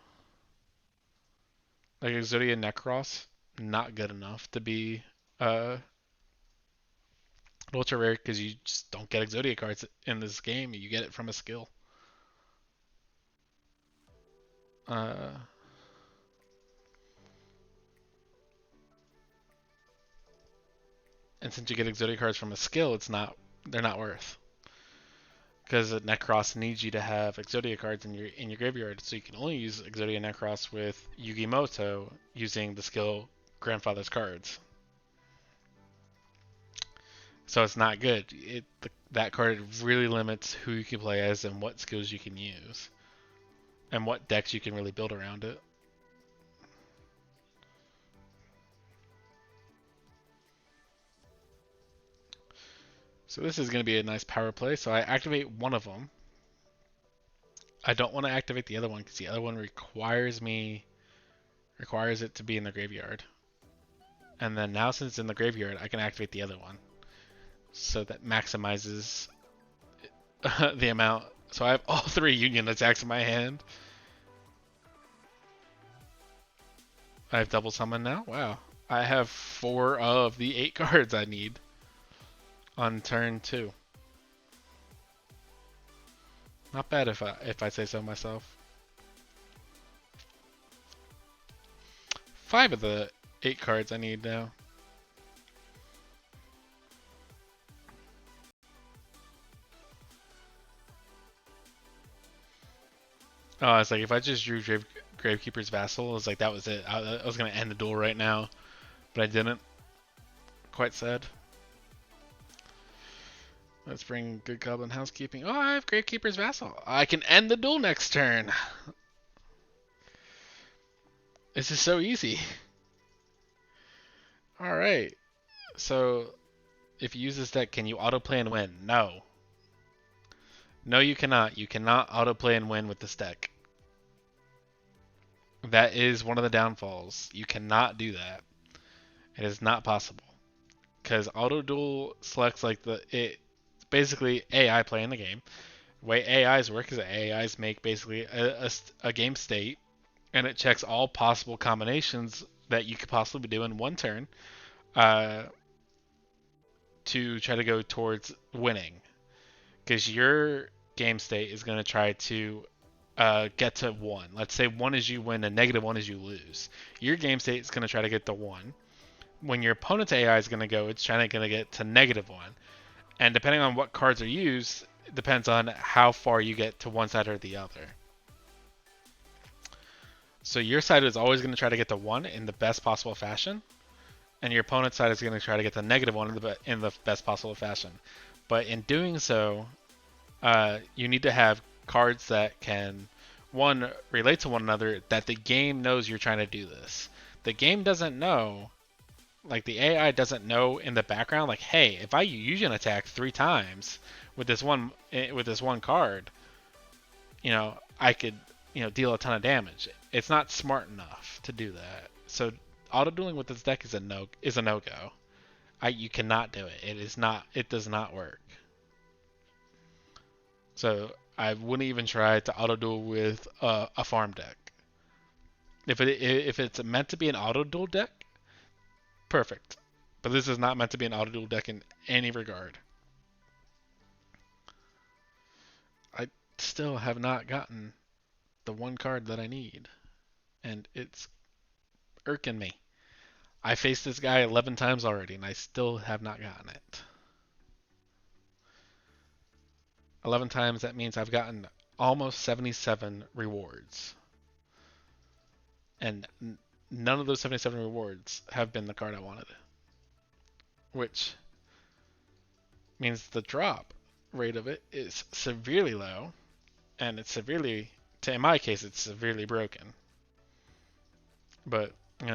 Like Exodia Necros, not good enough to be ultra rare because you just don't get Exodia cards in this game. You get it from a skill. Uh, and since you get Exodia cards from a skill, they're not worth. Because Necros needs you to have Exodia cards in your graveyard, so you can only use Exodia Necros with Yugimoto using the skill Grandfather's cards. So it's not good. That card really limits who you can play as and what skills you can use, and what decks you can really build around it. So this is going to be a nice power play. So I activate one of them. I don't want to activate the other one because the other one requires it to be in the graveyard. And then now since it's in the graveyard, I can activate the other one. So that maximizes the amount. So I have all 3 union attacks in my hand. I have double summon now. Wow. I have 4 of the 8 cards I need on turn 2. Not bad if I say so myself. 5 of the 8 cards I need now. Oh, it's like if I just drew Gravekeeper's Vassal, it's like that was it. I was gonna end the duel right now, but I didn't. Quite sad. Let's bring Good Goblin Housekeeping. Oh, I have Gravekeeper's Vassal. I can end the duel next turn. This is so easy. Alright. So, if you use this deck, can you autoplay and win? No. No, you cannot. You cannot autoplay and win with this deck. That is one of the downfalls. You cannot do that. It is not possible. Because auto duel selects like it's basically AI playing the game. The way AIs work is that AIs make basically a game state, and it checks all possible combinations that you could possibly do in one turn to try to go towards winning. Because your game state is going to try to get to 1. Let's say 1 is you win and -1 is you lose. Your game state is going to try to get to 1. When your opponent's AI is going to go, it's trying to get to -1. And depending on what cards are used, it depends on how far you get to one side or the other. So your side is always going to try to get to 1 in the best possible fashion, and your opponent's side is going to try to get to -1 in the best possible fashion. But in doing so, you need to have cards that can, one, relate to one another, that the game knows you're trying to do this. The game doesn't know, like the AI doesn't know in the background, like, hey, if I use an attack 3 times with this one card, I could, deal a ton of damage. It's not smart enough to do that. So auto dueling with this deck is a no go. You cannot do it. It does not work. So I wouldn't even try to auto duel with a farm deck. If it's meant to be an auto duel deck, perfect. But this is not meant to be an auto duel deck in any regard. I still have not gotten the one card that I need, and it's irking me. I faced this guy 11 times already, and I still have not gotten it. 11 times, that means I've gotten almost 77 rewards. And none of those 77 rewards have been the card I wanted. Which means the drop rate of it is severely low, and it's severely, in my case, it's severely broken. But,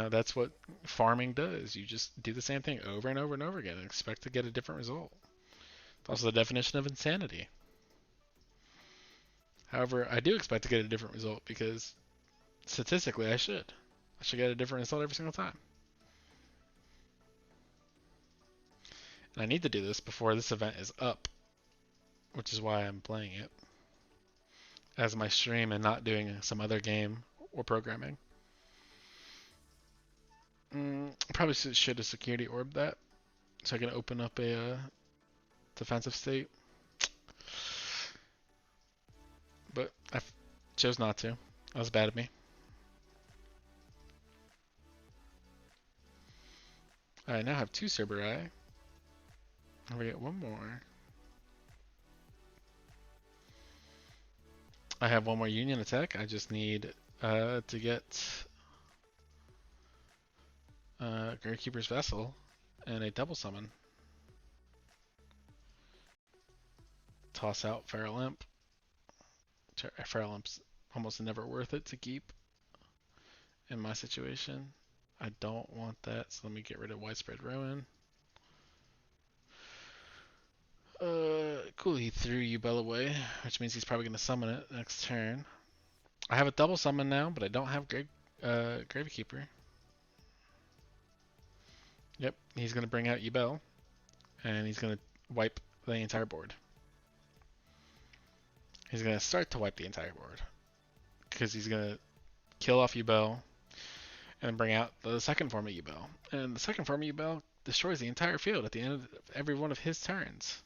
that's what farming does. You just do the same thing over and over and over again and expect to get a different result. It's also the definition of insanity. However, I do expect to get a different result because statistically I should. I should get a different result every single time. And I need to do this before this event is up, which is why I'm playing it as my stream and not doing some other game or programming. Probably should have security orb that so I can open up a defensive state. But I chose not to. That was bad of me. I now have 2 Cerberus. And we get 1 more. I have 1 more Union attack. I just need to get Gravekeeper's Vessel and a double summon. Toss out Feral Imp. Feral Imp's almost never worth it to keep in my situation. I don't want that, so let me get rid of Widespread Ruin. Cool, he threw Yubel away, which means he's probably going to summon it next turn. I have a double summon now, but I don't have Gravekeeper. Yep, he's going to bring out Yubel, and he's going to wipe the entire board. He's going to start to wipe the entire board, because he's going to kill off Yubel, and bring out the second form of Yubel. And the second form of Yubel destroys the entire field at the end of every one of his turns.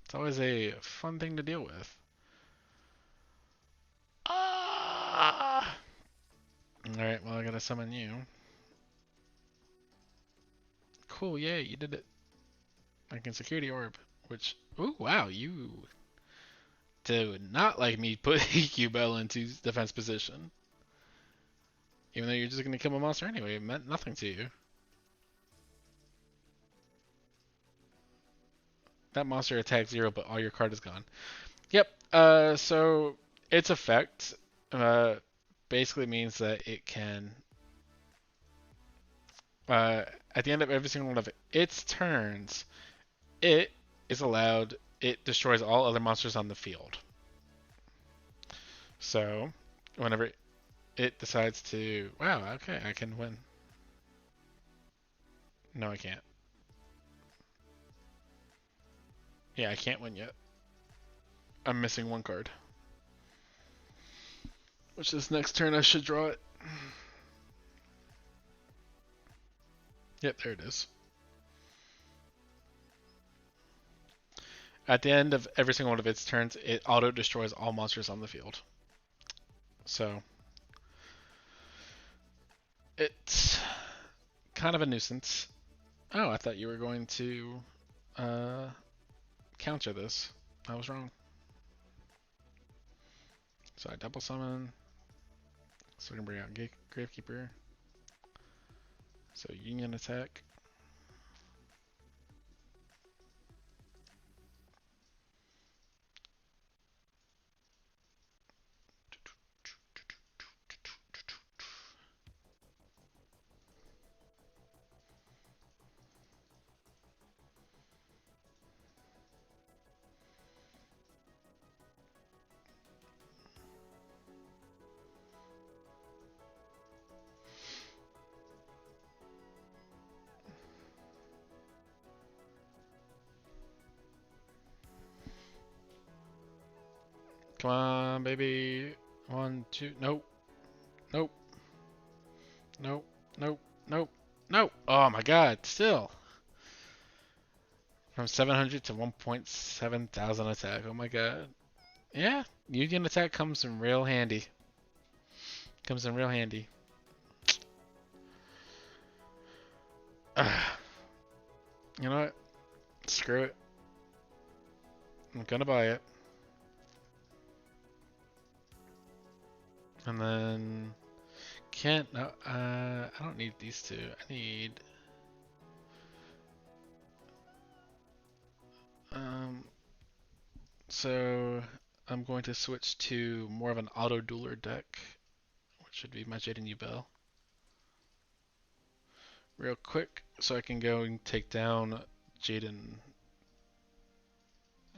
It's always a fun thing to deal with. Ah! Alright, well I gotta summon you. Cool, yay, you did it. I can security orb, which, ooh, wow, you do not like me putting Yubel into defense position. Even though you're just gonna kill a monster anyway, it meant nothing to you. That monster attacks 0, but all your card is gone. Yep, so its effect basically means that it can, at the end of every single one of its turns, it destroys all other monsters on the field. So, whenever it decides to, wow, okay, I can win. No, I can't. Yeah, I can't win yet. I'm missing 1 card. Which this next turn I should draw it. Yep, there it is. At the end of every single one of its turns, it auto-destroys all monsters on the field. So, it's kind of a nuisance. Oh, I thought you were going to counter this. I was wrong. So I double summon. So I can bring out Gravekeeper. So Union attack. Come on, baby. 1, 2. Nope. Nope. Nope. Nope. Nope. Nope. my god, still. From 700 to 1.7 thousand attack. Oh my god. Yeah, Union attack comes in real handy. Comes in real handy. You know what? Screw it. I'm gonna buy it. And then can't no I don't need these two. I need so I'm going to switch to more of an auto dueler deck, which should be my Jaden Ubel. Real quick, so I can go and take down Jaden.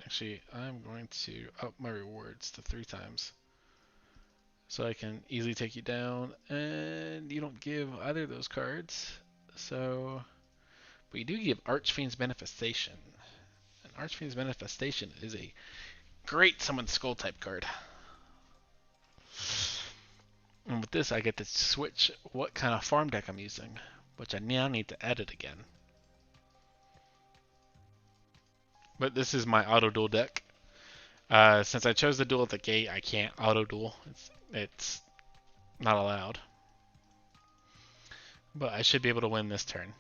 Actually, I'm going to up my rewards to 3 times. So I can easily take you down, and you don't give either of those cards. So, but you do give Archfiend's Manifestation. And Archfiend's Manifestation is a great Summon Skull type card. And with this, I get to switch what kind of farm deck I'm using, which I now need to edit again. But this is my auto duel deck. Since I chose the duel at the gate, I can't auto duel. It's not allowed. But I should be able to win this turn.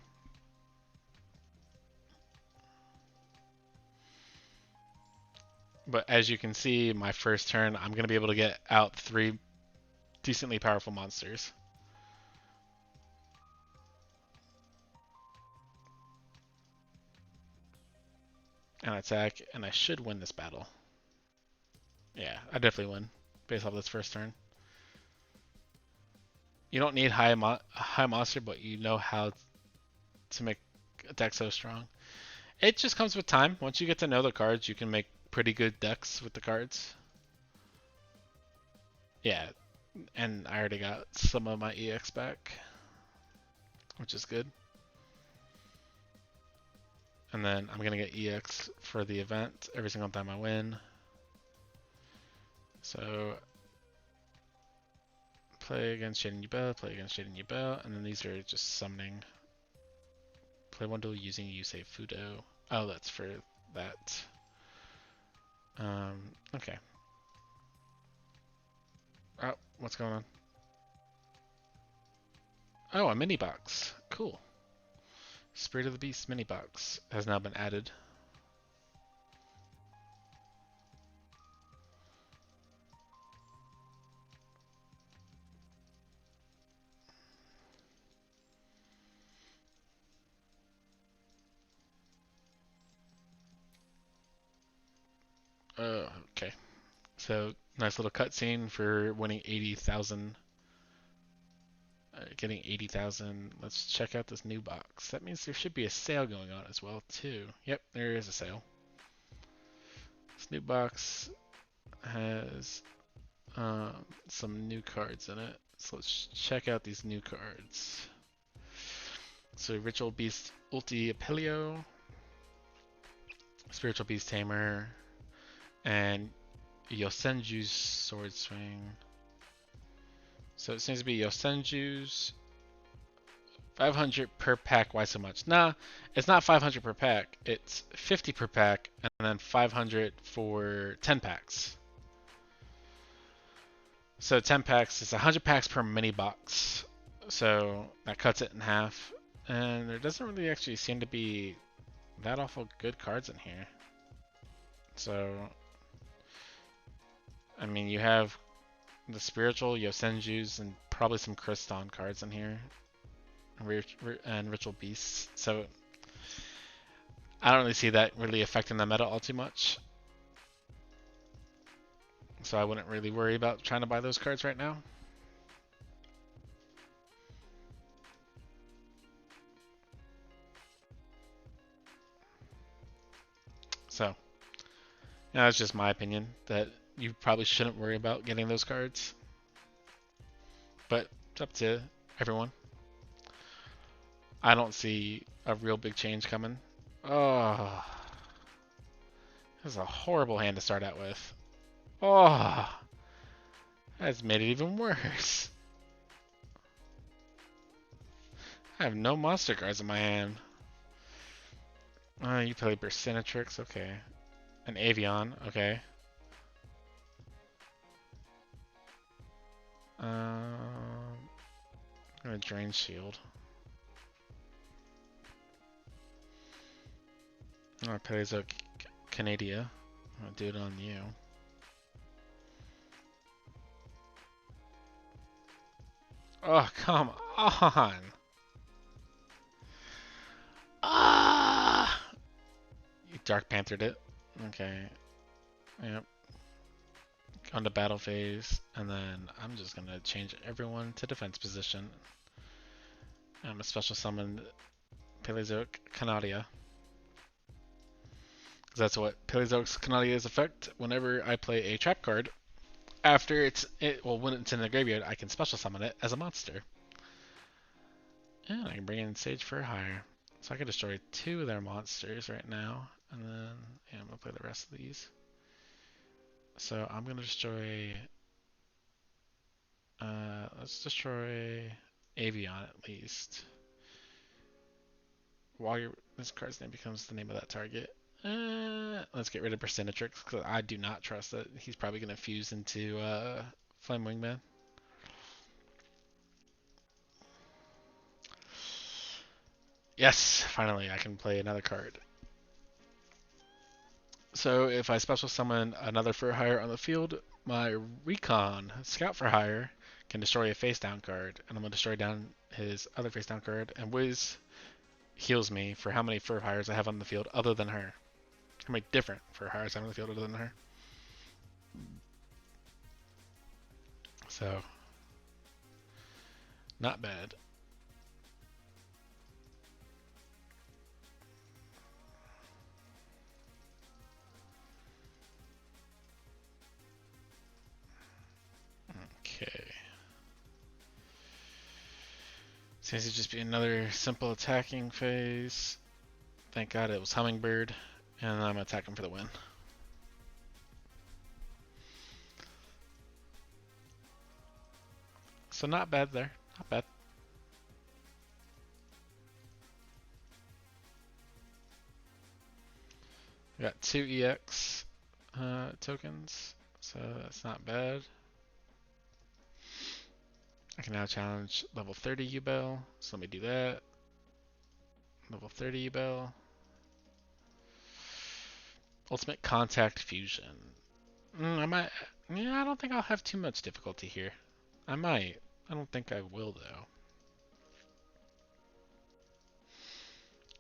But as you can see, my first turn, I'm going to be able to get out 3 decently powerful monsters. And attack, and I should win this battle. Yeah, I definitely win, based off this first turn. You don't need high monster, but you know how to make a deck so strong. It just comes with time. Once you get to know the cards, you can make pretty good decks with the cards. Yeah, and I already got some of my EX back, which is good. And then I'm going to get EX for the event every single time I win. So, play against Jaden Ubel, play against Jaden Ubel, and then these are just summoning. Play one duel using Yusei Fudo. Oh, that's for that. Okay. Oh, what's going on? Oh, a mini box. Cool. Spirit of the Beast mini box has now been added. Okay. So, nice little cutscene for winning 80,000. Getting 80,000. Let's check out this new box. That means there should be a sale going on as well, too. Yep, there is a sale. This new box has some new cards in it. So let's check out these new cards. So Ritual Beast Ulti Apelio, Spiritual Beast Tamer, and Yosenju's Sword Swing. So it seems to be Yosenju's 500 per pack. Why so much? Nah, it's not 500 per pack. It's 50 per pack, and then 500 for 10 packs. So 10 packs is 100 packs per mini box. So that cuts it in half. And there doesn't really actually seem to be that awful good cards in here. So, I mean, you have the Spiritual, Yosenju's, and probably some Kriston cards in here. And Ritual Beasts. So, I don't really see that really affecting the meta all too much. So I wouldn't really worry about trying to buy those cards right now. So, that's just my opinion, that you probably shouldn't worry about getting those cards. But it's up to everyone. I don't see a real big change coming. Oh, this is a horrible hand to start out with. Oh, that's made it even worse. I have no monster cards in my hand. You play Bersenatrix, okay. An Avion, okay. I'm gonna Drain Shield. I'm gonna play a Canadia. I'm gonna do it on you. Oh, come on! Ah! You Dark Panthered it. Okay. Yep. On to battle phase, and then I'm just gonna change everyone to defense position. I'm gonna special summon Paleozoic Canadia. Because that's what Paleozoic Canadia's effect. Whenever I play a trap card, after when it's in the graveyard, I can special summon it as a monster. And I can bring in Sage for hire. So I can destroy 2 of their monsters right now. And then, yeah, I'm going to play the rest of these. So I'm going to destroy... let's destroy Avion at least. While this card's name becomes the name of that target. Let's get rid of Bersenatrix, because I do not trust that he's probably going to fuse into Flame Wingman. Yes, finally I can play another card. So if I special summon another for hire on the field, my Recon Scout for hire can destroy a face down card, and I'm gonna destroy down his other face down card, and Wiz heals me for how many for hires I have on the field other than her. How many different for hires I have on the field other than her. So not bad. Okay. Seems to just be another simple attacking phase. Thank God it was Hummingbird, and I'm attacking for the win. So not bad there. Not bad. I got 2 EX tokens, so that's not bad. I can now challenge level 30 U-Bell, so let me do that. Level 30 U-Bell. Ultimate Contact Fusion. I don't think I'll have too much difficulty here. I might. I don't think I will, though.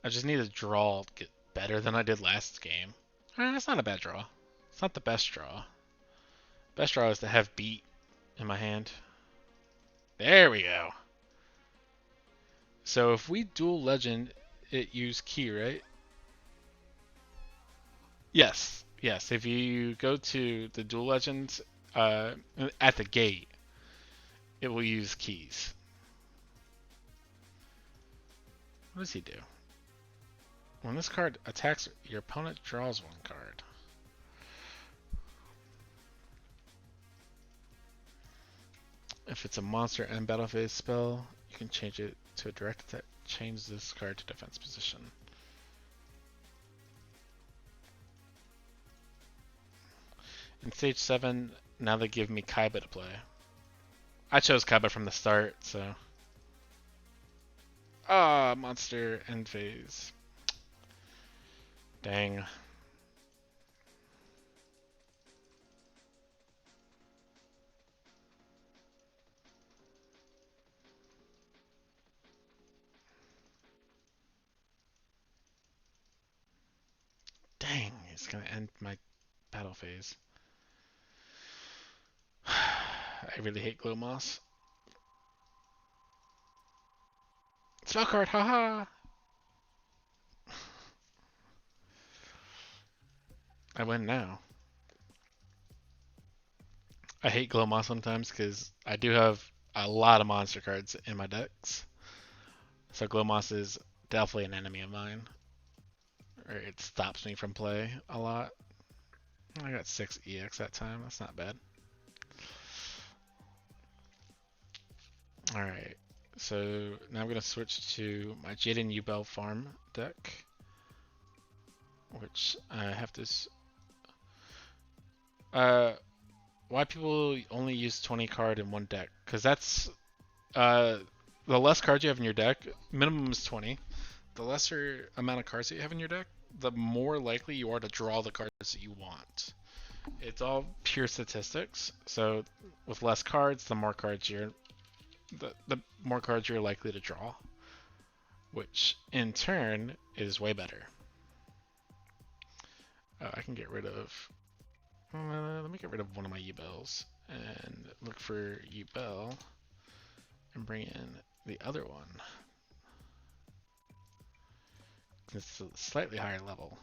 I just need a draw to get better than I did last game. That's not a bad draw. It's not the best draw. Best draw is to have beat in my hand. There we go. So if we dual legend, it use key, right? Yes. Yes. If you go to the dual legends at the gate, it will use keys. What does he do? When this card attacks, your opponent draws 1 card. If it's a monster and battle phase spell, you can change it to a direct attack. Change this card to defense position. In stage 7, now they give me Kaiba to play. I chose Kaiba from the start, so... Ah, monster end phase. Dang. Dang, he's gonna end my battle phase. I really hate Glow Moss. Spell card, haha! I win now. I hate Glow Moss sometimes because I do have a lot of monster cards in my decks. So Glow Moss is definitely an enemy of mine. Or it stops me from play a lot. I got 6 EX that time. That's not bad. Alright. So now I'm going to switch to my Jaden Ubel farm deck, which I have this. Why people only use 20 card in one deck? Because that's uh, the less cards you have in your deck, minimum is 20. The lesser amount of cards that you have in your deck, the more likely you are to draw the cards that you want. It's all pure statistics. So with less cards, the more cards the more cards you're likely to draw, which in turn is way better. I can get rid of. Let me get rid of one of my U-Bells and look for U-Bell and bring in the other one. It's a slightly higher level.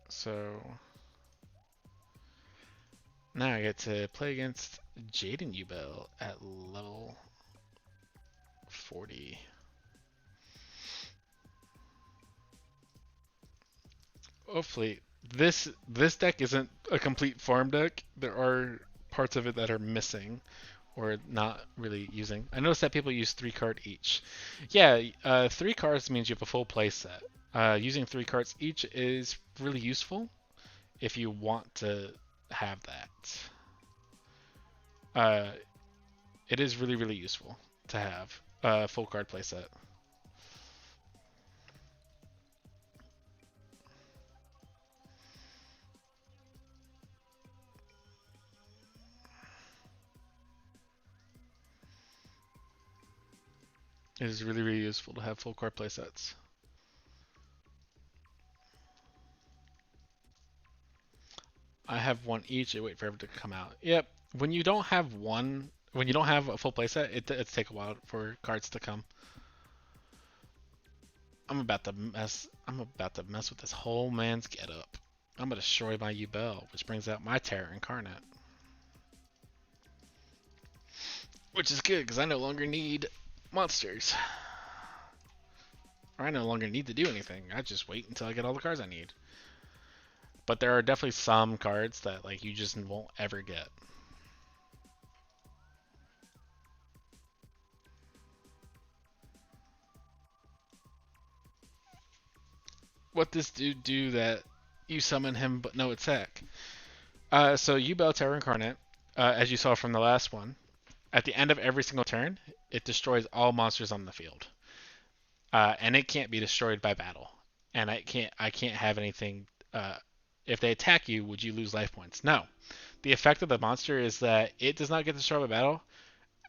So now I get to play against Jaden Ubel at level 40. Hopefully, this deck isn't a complete farm deck. There are parts of it that are missing or not really using. I noticed that people use 3 card each. Yeah, 3 cards means you have a full play set. Using 3 cards each is really useful if you want to have that. Uh, it is really, really useful to have a full card playset. It is really, really useful to have full card playsets. I have one each. I wait for everything to come out. Yep. When you don't have when you don't have a full playset, it takes a while for cards to come. I'm about to mess. I'm about to mess with this whole man's getup. I'm gonna destroy my Ubel, which brings out my Terror Incarnate, which is good because I no longer need monsters. Or I no longer need to do anything. I just wait until I get all the cards I need. But there are definitely some cards that like you just won't ever get. What does dude do that you summon him but no attack? So you Bell Terror Incarnate, as you saw from the last one, at the end of every single turn, it destroys all monsters on the field, and it can't be destroyed by battle. And I can't have anything. If they attack you, would you lose life points? No. The effect of the monster is that it does not get destroyed by battle,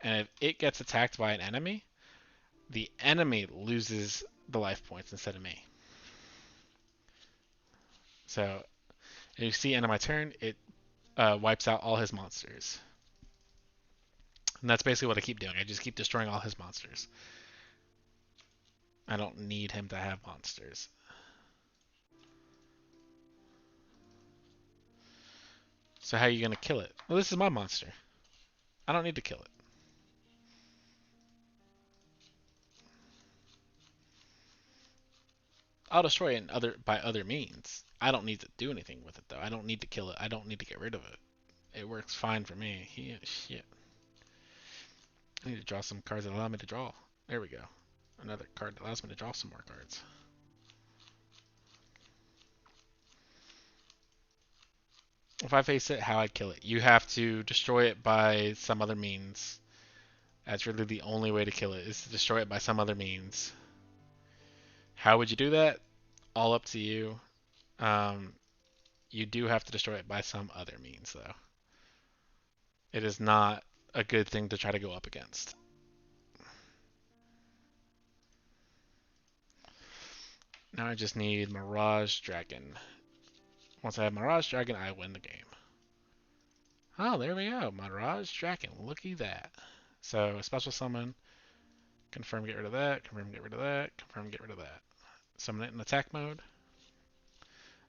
and if it gets attacked by an enemy, the enemy loses the life points instead of me. So, if you see end of my turn, it wipes out all his monsters. And that's basically what I keep doing. I just keep destroying all his monsters. I don't need him to have monsters. So how are you going to kill it? Well, this is my monster. I don't need to kill it. I'll destroy it by other means. I don't need to do anything with it, though. I don't need to kill it. I don't need to get rid of it. It works fine for me. Shit. I need to draw some cards that allow me to draw. There we go. Another card that allows me to draw some more cards. If I face it, how I'd kill it. You have to destroy it by some other means. That's really the only way to kill it, is to destroy it by some other means. How would you do that? All up to you. Um, you do have to destroy it by some other means, though. It is not a good thing to try to go up against. Now I just need Mirage Dragon. Once I have Mirage Dragon, I win the game. Oh, there we go. Mirage Dragon. Looky that. So, special summon. Confirm, get rid of that. Confirm, get rid of that. Confirm, get rid of that. Summon it in attack mode.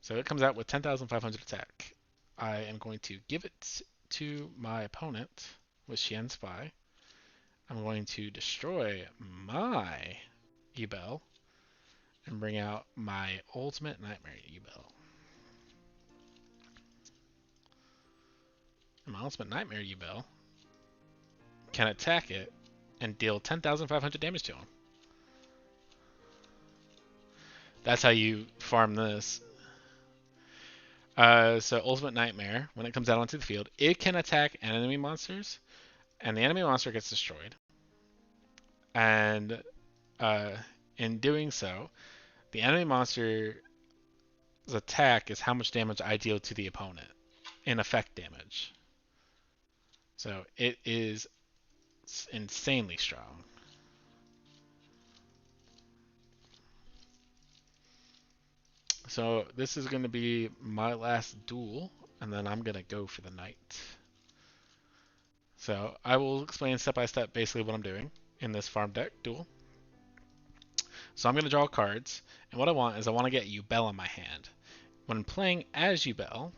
So it comes out with 10,500 attack. I am going to give it to my opponent with Xian Spy. I'm going to destroy my Ebel and bring out my ultimate nightmare Ebel. my Ultimate Nightmare Yubel can attack it and deal 10,500 damage to him. That's how you farm this. So Ultimate Nightmare, when it comes out onto the field, it can attack enemy monsters, and the enemy monster gets destroyed. And in doing so, the enemy monster's attack is how much damage I deal to the opponent in effect damage. So it is insanely strong. So this is going to be my last duel, and then I'm going to go for the night. So I will explain step by step basically what I'm doing in this farm deck duel. So I'm going to draw cards, and what I want is I want to get Yubel in my hand. When playing as Yubel,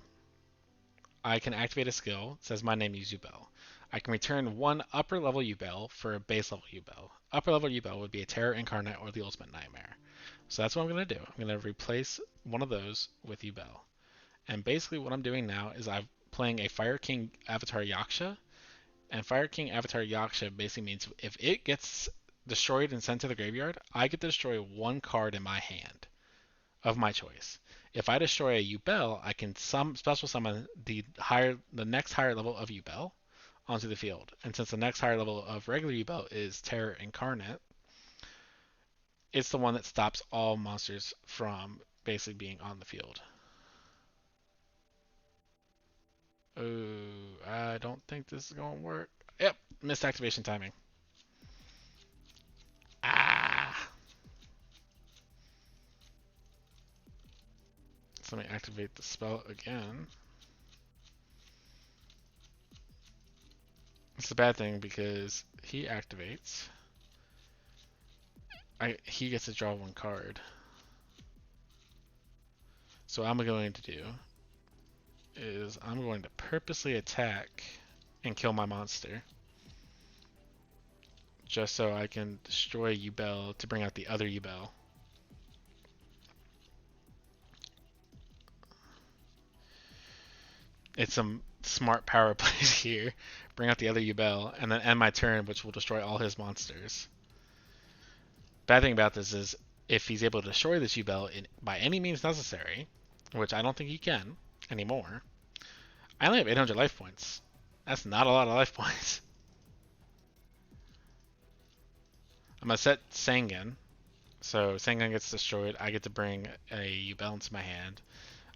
I can activate a skill that says my name is Yubel. I can return one upper level Yubel for a base level Yubel. Upper level Yubel would be a Terror Incarnate or the Ultimate Nightmare. So that's what I'm going to do. I'm going to replace one of those with Yubel. And basically what I'm doing now is I'm playing a Fire King Avatar Yaksha. And Fire King Avatar Yaksha basically means if it gets destroyed and sent to the graveyard, I get to destroy one card in my hand of my choice. If I destroy a Yubel, I can special summon the next higher level of Yubel onto the field. And since the next higher level of regular Yubel is Terror Incarnate, it's the one that stops all monsters from basically being on the field. Oh, I don't think this is going to work. Yep, missed activation timing. Ah! So let me activate the spell again. It's a bad thing because he activates. He gets to draw one card. So what I'm going to do is I'm going to purposely attack and kill my monster. Just so I can destroy Yubel to bring out the other Yubel. It's some smart power plays here. Bring out the other Yubel, and then end my turn, which will destroy all his monsters. Bad thing about this is, if he's able to destroy this Yubel by any means necessary, which I don't think he can anymore, I only have 800 life points. That's not a lot of life points. I'm going to set Sangan. So Sangan gets destroyed. I get to bring a Yubel into my hand.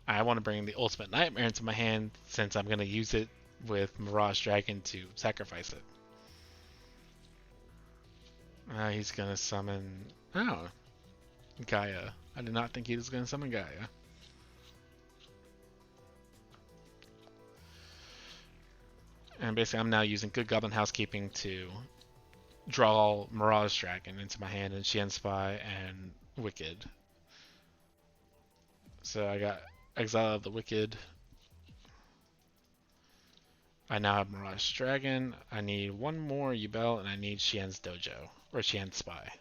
I want to bring the Ultimate Nightmare into my hand since I'm going to use it with Mirage Dragon to sacrifice it. He's going to summon... Oh, Gaia. I did not think he was going to summon Gaia. And basically I'm now using Good Goblin Housekeeping to draw Mirage Dragon into my hand and Xian Spy and Wicked. So I got Exile of the Wicked. I now have Mirage Dragon. I need one more Yubel and I need Xian's Dojo or Xian's Spy.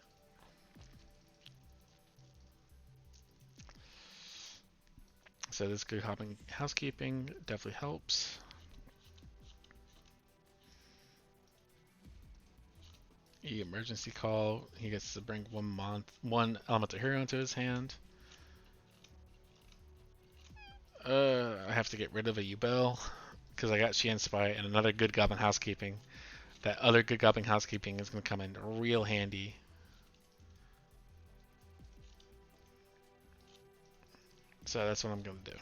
So this Good Goblin Housekeeping definitely helps. Emergency Call. He gets to bring one elemental hero into his hand. I have to get rid of a Yubel because I got Xian Spy and another Good Goblin Housekeeping. That other Good Goblin Housekeeping is going to come in real handy. So that's what I'm going to do.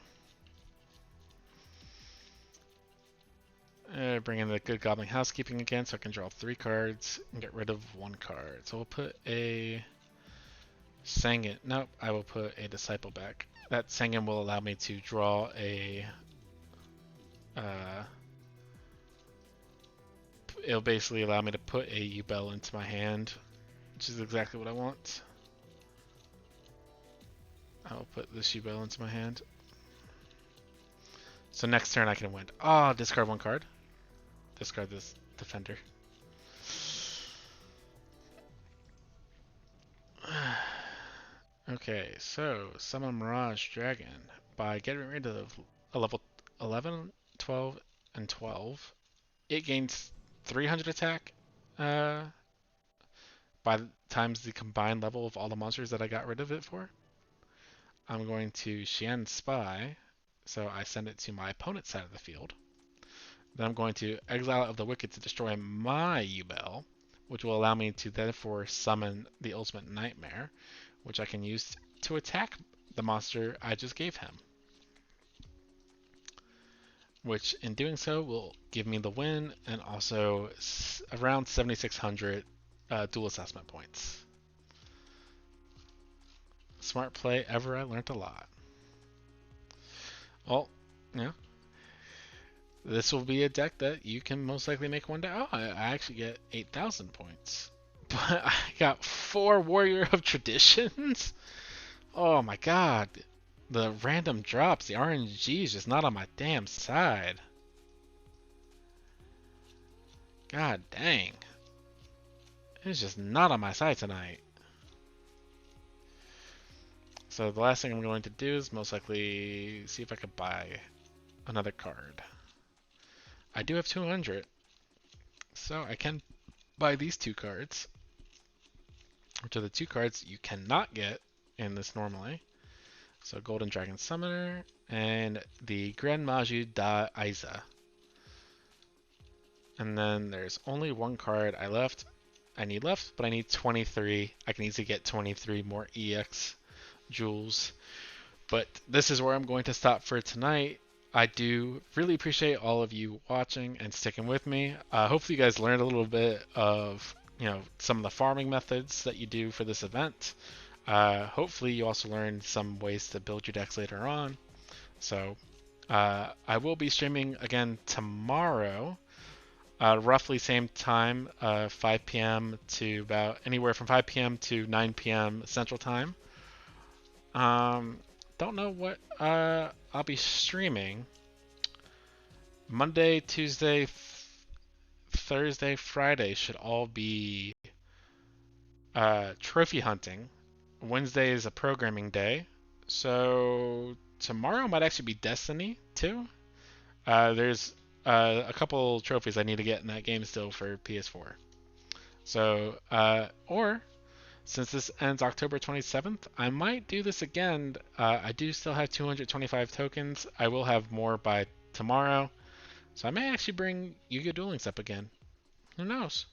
Bring in the Good Goblin Housekeeping again so I can draw 3 cards and get rid of 1 card. So we'll put a Sangan. Nope, I will put a Disciple back. That Sangan will allow me to draw a... it'll basically allow me to put a Yubel into my hand, which is exactly what I want. I'll put this Yubel into my hand. So next turn I can win. Oh, discard 1 card. Discard this Defender. Okay, so summon Mirage Dragon by getting rid of a level 11, 12, and 12. It gains 300 attack uh, by times the combined level of all the monsters that I got rid of it for. I'm going to Xian Spy, so I send it to my opponent's side of the field. Then I'm going to Exile of the Wicked to destroy my Yubel, which will allow me to therefore summon the Ultimate Nightmare, which I can use to attack the monster I just gave him. Which, in doing so, will give me the win and also around 7,600 duel assessment points. Smart play ever, I learned a lot. Well, yeah. This will be a deck that you can most likely make one day. Oh, I actually get 8,000 points. But I got 4 Warrior of Traditions? Oh my god. The random drops, the RNG is just not on my damn side. God dang. It's just not on my side tonight. So the last thing I'm going to do is most likely see if I could buy another card. I do have 200, so I can buy these 2 cards, which are the 2 cards you cannot get in this normally. So Golden Dragon Summoner and the Grand Maju Da Aiza. And then there's only 1 card I need left, but I need 23. I can easily get 23 more EX jewels. But this is where I'm going to stop for tonight. I do really appreciate all of you watching and sticking with me. Hopefully you guys learned a little bit of, some of the farming methods that you do for this event. Hopefully you also learned some ways to build your decks later on. So I will be streaming again tomorrow, roughly same time, 5 p.m. to about anywhere from 5 p.m. to 9 p.m. Central Time. Don't know what I'll be streaming. Monday, Tuesday, Thursday, Friday should all be trophy hunting. Wednesday is a programming day. So tomorrow might actually be Destiny too. There's a couple trophies I need to get in that game still for PS4. So, or since this ends October 27th, I might do this again. I do still have 225 tokens. I will have more by tomorrow. So I may actually bring Yu-Gi-Oh! Duel Links up again. Who knows?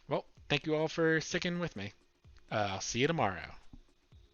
Well, thank you all for sticking with me. I'll see you tomorrow.